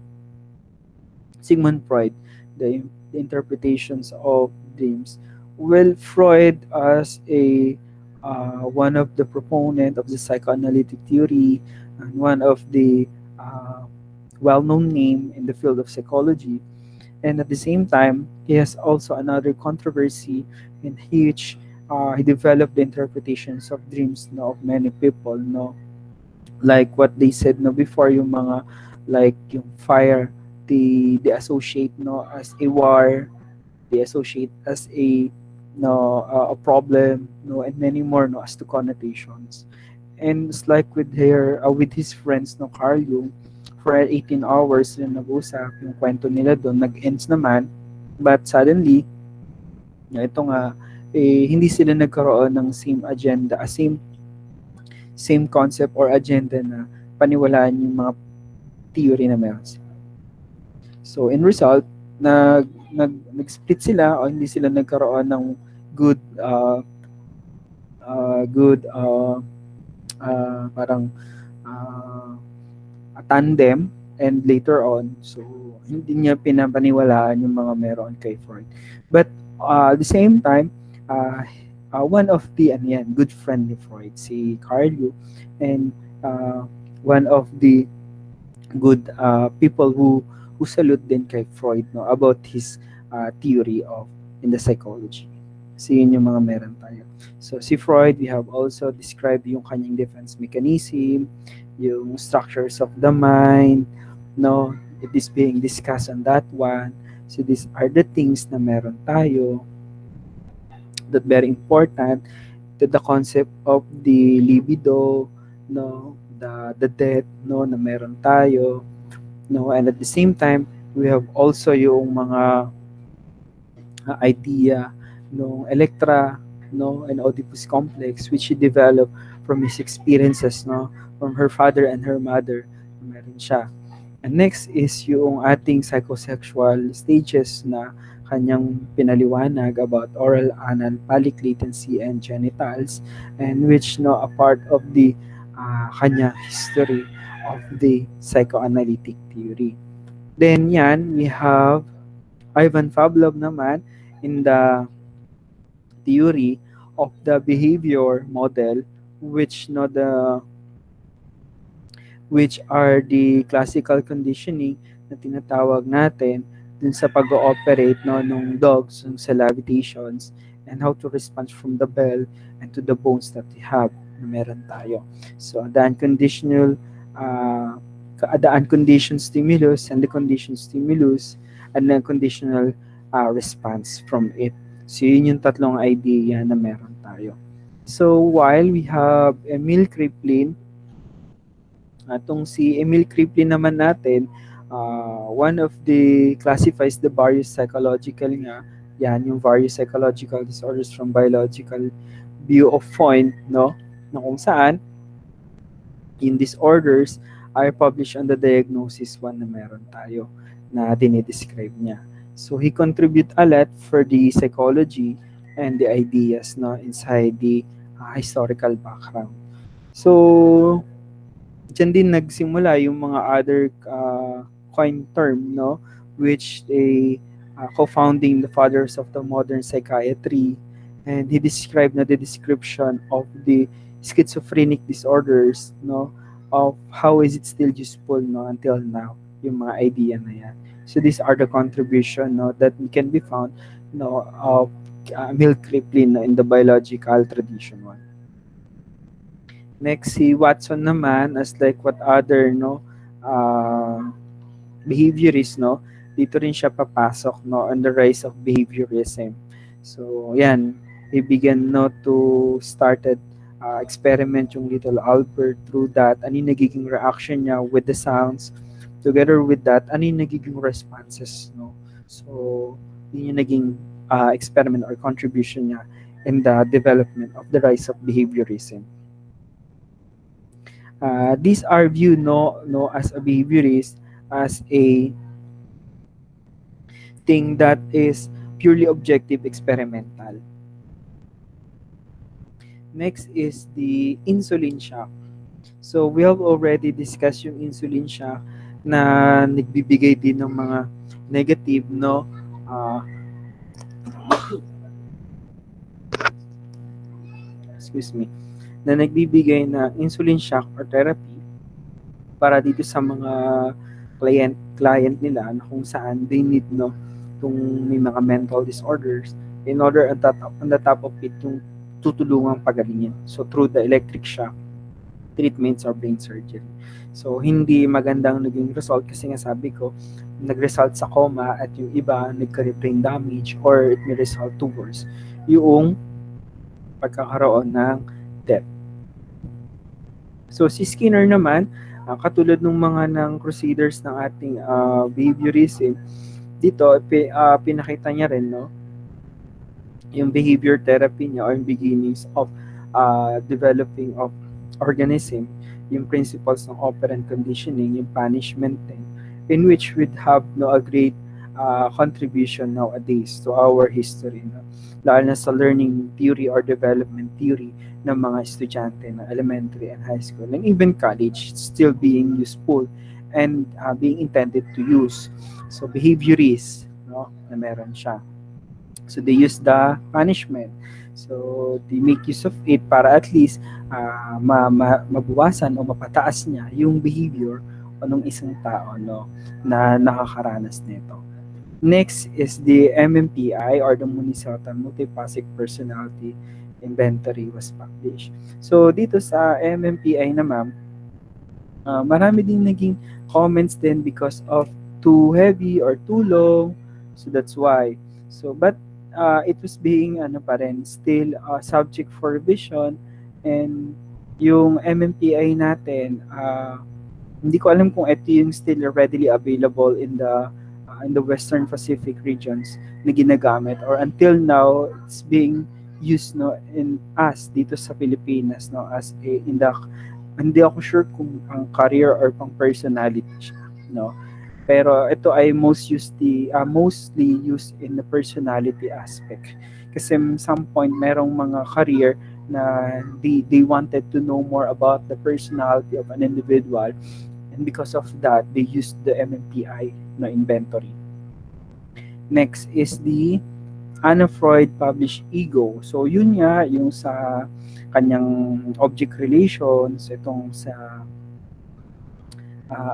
Sigmund Freud, the interpretations of dreams. Well, Freud as a one of the proponent of the psychoanalytic theory and one of the well-known name in the field of psychology, and at the same time he has also another controversy in which he developed the interpretations of dreams no, of many people no, like what they said no before, yung mga like yung fire, they associate no as a war, they associate as a no a problem no, and many more no as to connotations. And it's like with with his friends no Carl Jung, for 18 hours na nag-usap yung kwento nila doon, nag-ends naman, but suddenly ito nga hindi sila nagkaroon ng same agenda, same concept or agenda na paniwalaan yung mga theory na meron sila. So in result, nag-split sila o hindi sila nagkaroon ng good parang tandem and later on, so hindi niya pinapaniwalaan yung mga meron kay Freud. But at the same time, uh, one of the ano yan, good friend ni Freud, si Carl Jung, and one of the good people who salute din kay Freud, no, about his theory of in the psychology. So yun yung mga meron tayo. So si Freud, we have also described yung kanyang defense mechanism, yung structures of the mind, no, it is being discussed on that one. So these are the things na meron tayo that very important to the concept of the libido, no, the death, no, na meron tayo, no, and at the same time we have also yung mga idea no Electra, no, and Oedipus complex which she developed from his experiences, no, from her father and her mother. Meron siya. And next is yung ating psychosexual stages na kanyang pinaliwanag about oral, anal, phallic latency, and genitals, and which no a part of the kanya history of the psychoanalytic theory. Then yan, we have Ivan Pavlov naman in the theory of the behavior model, which no the which are the classical conditioning na tinatawag natin dun sa pag-ooperate no nung dogs yung sa lavitations and how to respond from the bell and to the bones that we have na meron tayo. So the unconditioned stimulus and the conditioned stimulus and the conditional response from it. So yun yung tatlong idea na meron tayo. So while we have Emil Kraepelin, atong si Emil Kraepelin naman natin, one of the classifies the various psychological nga, yan yung various psychological disorders from biological view of point, no, na kung saan in disorders are published on the diagnosis one na meron tayo na dinidescribe niya. So he contribute a lot for the psychology and the ideas no inside the historical background. So dyan din nagsimula yung mga other coin term no which they co-founding the fathers of the modern psychiatry, and he described na the description of the schizophrenic disorders no of how is it still useful no until now yung mga idea na yan. So these are the contribution no, that can be found no, of Emil Kraepelin no, in the biological tradition one. Next, si Watson naman as like what other no behaviorist no, dito rin siya papasok no on the rise of behaviorism. So yan, he began no to started experiment yung little Albert through that. Ano yung nagiging reaction niya with the sounds. Together with that, ano yung nagiging responses, no? So, yun yung naging experiment or contribution niya in the development of the rise of behaviorism. These are viewed no as a behaviorist as a thing that is purely objective experimental. Next is the insulin shock. So, we have already discussed yung insulin shock na nagbibigay din ng mga negative no excuse me, na nagbibigay na insulin shock or therapy para dito sa mga client nila na kung saan they need no kung may mga mental disorders in order on the top of it yung tutulungang pagalingin. So through the electric shock treatments or brain surgery. So, hindi magandang naging result kasi nga sabi ko, nag-result sa coma at yung iba nagka-brain damage or it may result to worse yung pagkakaroon ng death. So, si Skinner naman, katulad ng mga ng crusaders ng ating behaviorism, dito, pinakita niya rin, no, yung behavior therapy niya or yung beginnings of developing of organism, yung principles ng operant conditioning, yung punishment thing, in which we'd have no a great contribution nowadays to our history, no? Lalo na sa learning theory or development theory ng mga estudyante na elementary and high school and even college, still being useful and being intended to use. So behaviorist, no, na meron siya. So they use the punishment. So they make use of it para at least mabawasan o mapataas niya yung behavior o nung isang tao, no, na nakakaranas nito. Next is the MMPI, or the Minnesota Multiphasic Personality Inventory was published. So dito sa MMPI na ma'am, marami din naging comments din because of too heavy or too long. So that's why. So but it was being ano pa rin, still subject for revision, and yung MMPI natin, hindi ko alam kung ito yung still readily available in the Western Pacific regions na ginagamit, or until now it's being used, no, in us dito sa Pilipinas, no, as a in the, hindi ako sure kung pang career or pang personality siya, no. Pero ito ay mostly used in the personality aspect. Kasi some point merong mga career na they wanted to know more about the personality of an individual, and because of that they used the MMPI na inventory. Next is the Anna Freud published Ego. So yun nga yung sa kanyang object relations, itong sa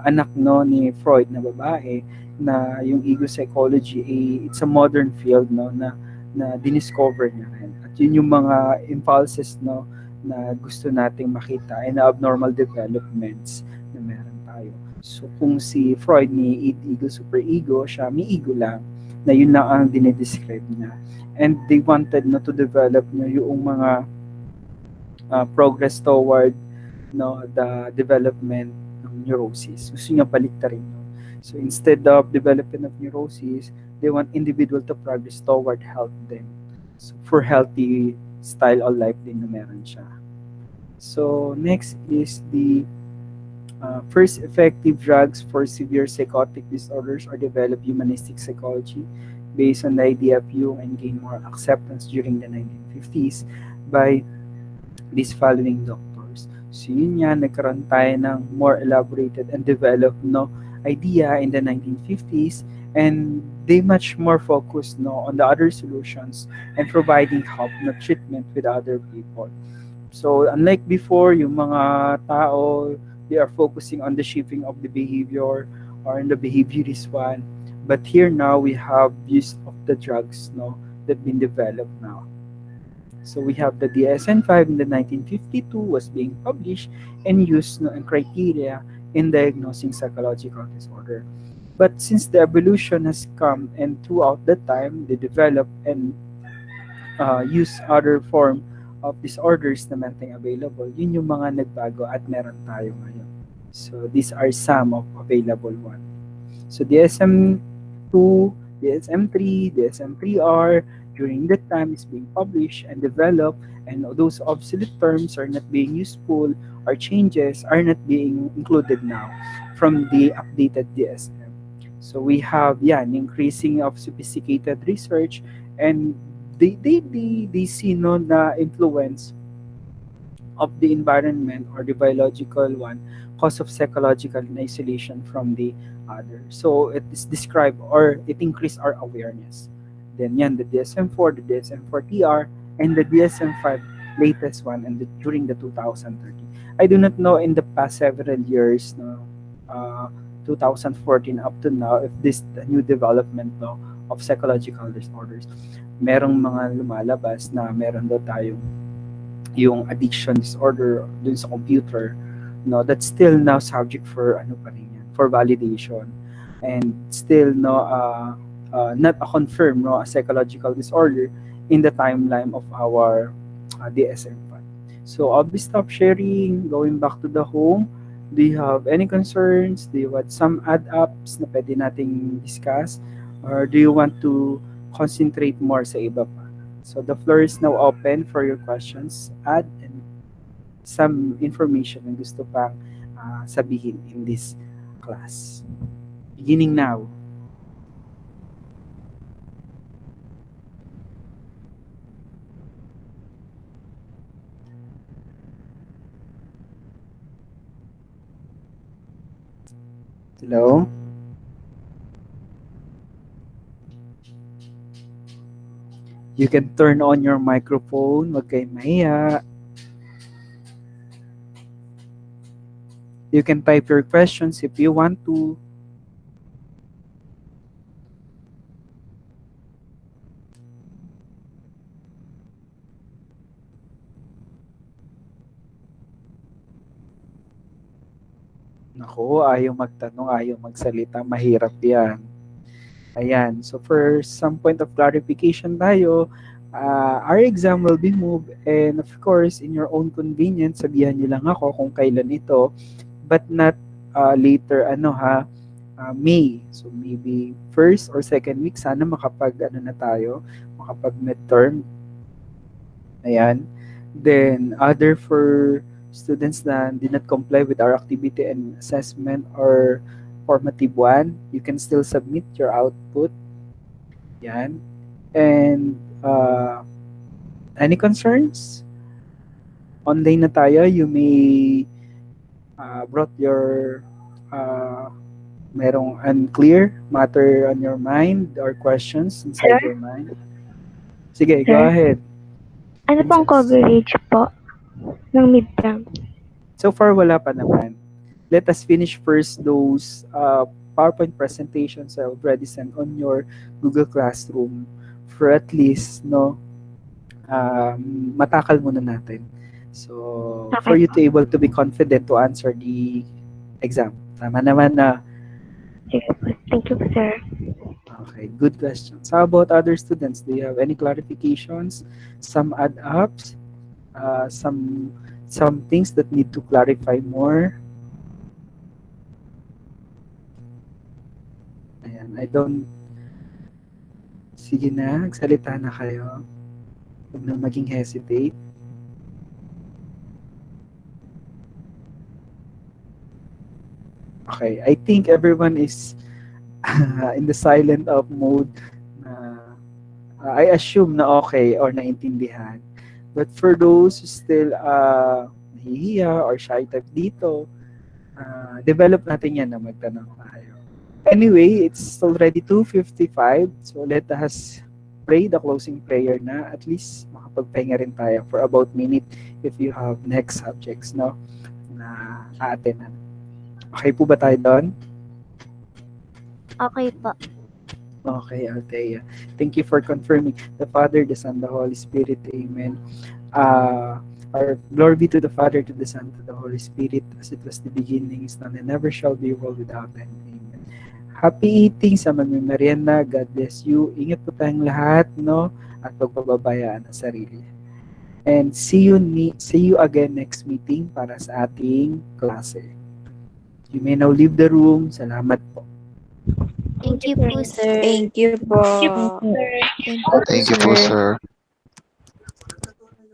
anak, no, ni Freud na babae, na yung ego psychology, it's a modern field, no, na diniscover niya rin. At yun yung mga impulses, no, na gusto nating makita, and abnormal developments na meron tayo. So kung si Freud may ego, super ego, siya may ego lang, na yun lang ang dinidescribe niya. And they wanted, no, to develop, no, yung mga progress toward, no, the development ng neurosis. Gusto niya baliktarin yun. So instead of development of neurosis, they want individual to progress toward health din. So for healthy style of life din na meron siya. So next is the first effective drugs for severe psychotic disorders are developed humanistic psychology based on the idea of Jung, and gain more acceptance during the 1950s by these following doctors. So yun nga, nagkaroon tayo ng more elaborated and developed, no, idea in the 1950s, and they much more focused, no, on the other solutions and providing help, no, treatment with other people. So unlike before, yung mga tao, they are focusing on the shaping of the behavior or in the behaviorist one. But here now we have use of the drugs, no, that been developed now. So we have the DSM-5 in the 1952 was being published and used, no, in criteria in diagnosing psychological disorder. But since the evolution has come, and throughout the time they develop and use other form of disorders na natin available, yun yung mga nagbago at meron tayo ngayon. So these are some of available one. So DSM-2, DSM-3, DSM-3R, during that time is being published and developed, and those obsolete terms are not being useful, or changes are not being included now from the updated DSM. So we have, yeah, an increasing of sophisticated research, and they see, no, na influence of the environment or the biological one, cause of psychological isolation from the other. So it is described, or it increase our awareness. Then yan, the DSM-4, the DSM-4-TR, and the DSM-5 latest one, and during the 2030. I do not know in the past several years, no, 2014 up to now, if this the new development, no, of psychological disorders, merong mga lumalabas na meron daw tayong yung addiction disorder dun sa computer, no, that's still now subject for ano pa rin yan, for validation, and still, no, not a confirmed, no, a psychological disorder in the timeline of our DSM-5. So I'll be stop sharing, going back to the home. Do you have any concerns? Do you want some add-ups na pwede nating discuss? Or do you want to concentrate more sa iba pa? So the floor is now open for your questions. Add and some information na gusto pang sabihin in this class. Beginning now. Hello? You can turn on your microphone. Wag kayong mahiya. You can type your questions if you want to. Naku, ayaw magtanong, ayaw magsalita. Mahirap yan. Ayan. So for some point of clarification tayo, our exam will be moved and of course, in your own convenience, sabihan niyo lang ako kung kailan ito, but not later, May. So maybe first or second week, sana na tayo, makapag midterm. Ayan. Then, other for students na did not comply with our activity and assessment or formative one, you can still submit your output. Yan. And, any concerns? Online na tayo. You may brought your merong unclear matter on your mind or questions inside Sir? your mind. Sige, go Sir? ahead. Ano pong coverage po ng midterm? So far, wala pa naman. Let us finish first those PowerPoint presentations I already sent on your Google Classroom for at least, matakal muna natin. So, Okay. for you to able to be confident to answer the exam. Tama naman na. Sige po. Thank you, sir. Okay, good questions. How about other students? Do you have any clarifications? Some add-ups? Some things that need to clarify more? Ayan, sige na, magsalita na kayo. Huwag na maging hesitate. Okay, I think everyone is in the silent up mode. I assume na okay or naintindihan. But for those who still nahihiya or shy type dito, develop natin yan na magtanong tayo. Anyway, it's already 2:55, so let us pray the closing prayer na at least makapagpahinga rin tayo for about minute if you have next subjects, no, na aatenan. Okay po ba tayo doon? Okay po. Okay, Althea. Thank you for confirming. The Father, the Son, the Holy Spirit. Amen. Our glory be to the Father, to the Son, to the Holy Spirit, as it was the beginning, is now, and never shall be, world without end. Amen. Happy eating sa magmimerienda. God bless you. Ingat po tayong lahat, no? At pagpababayaan ang sarili. And see you again next meeting para sa ating klase. You may now leave the room. Salamat po. Thank you po, sir. Thank you po. Thank you, sir. Thank you po, Thank you po, sir.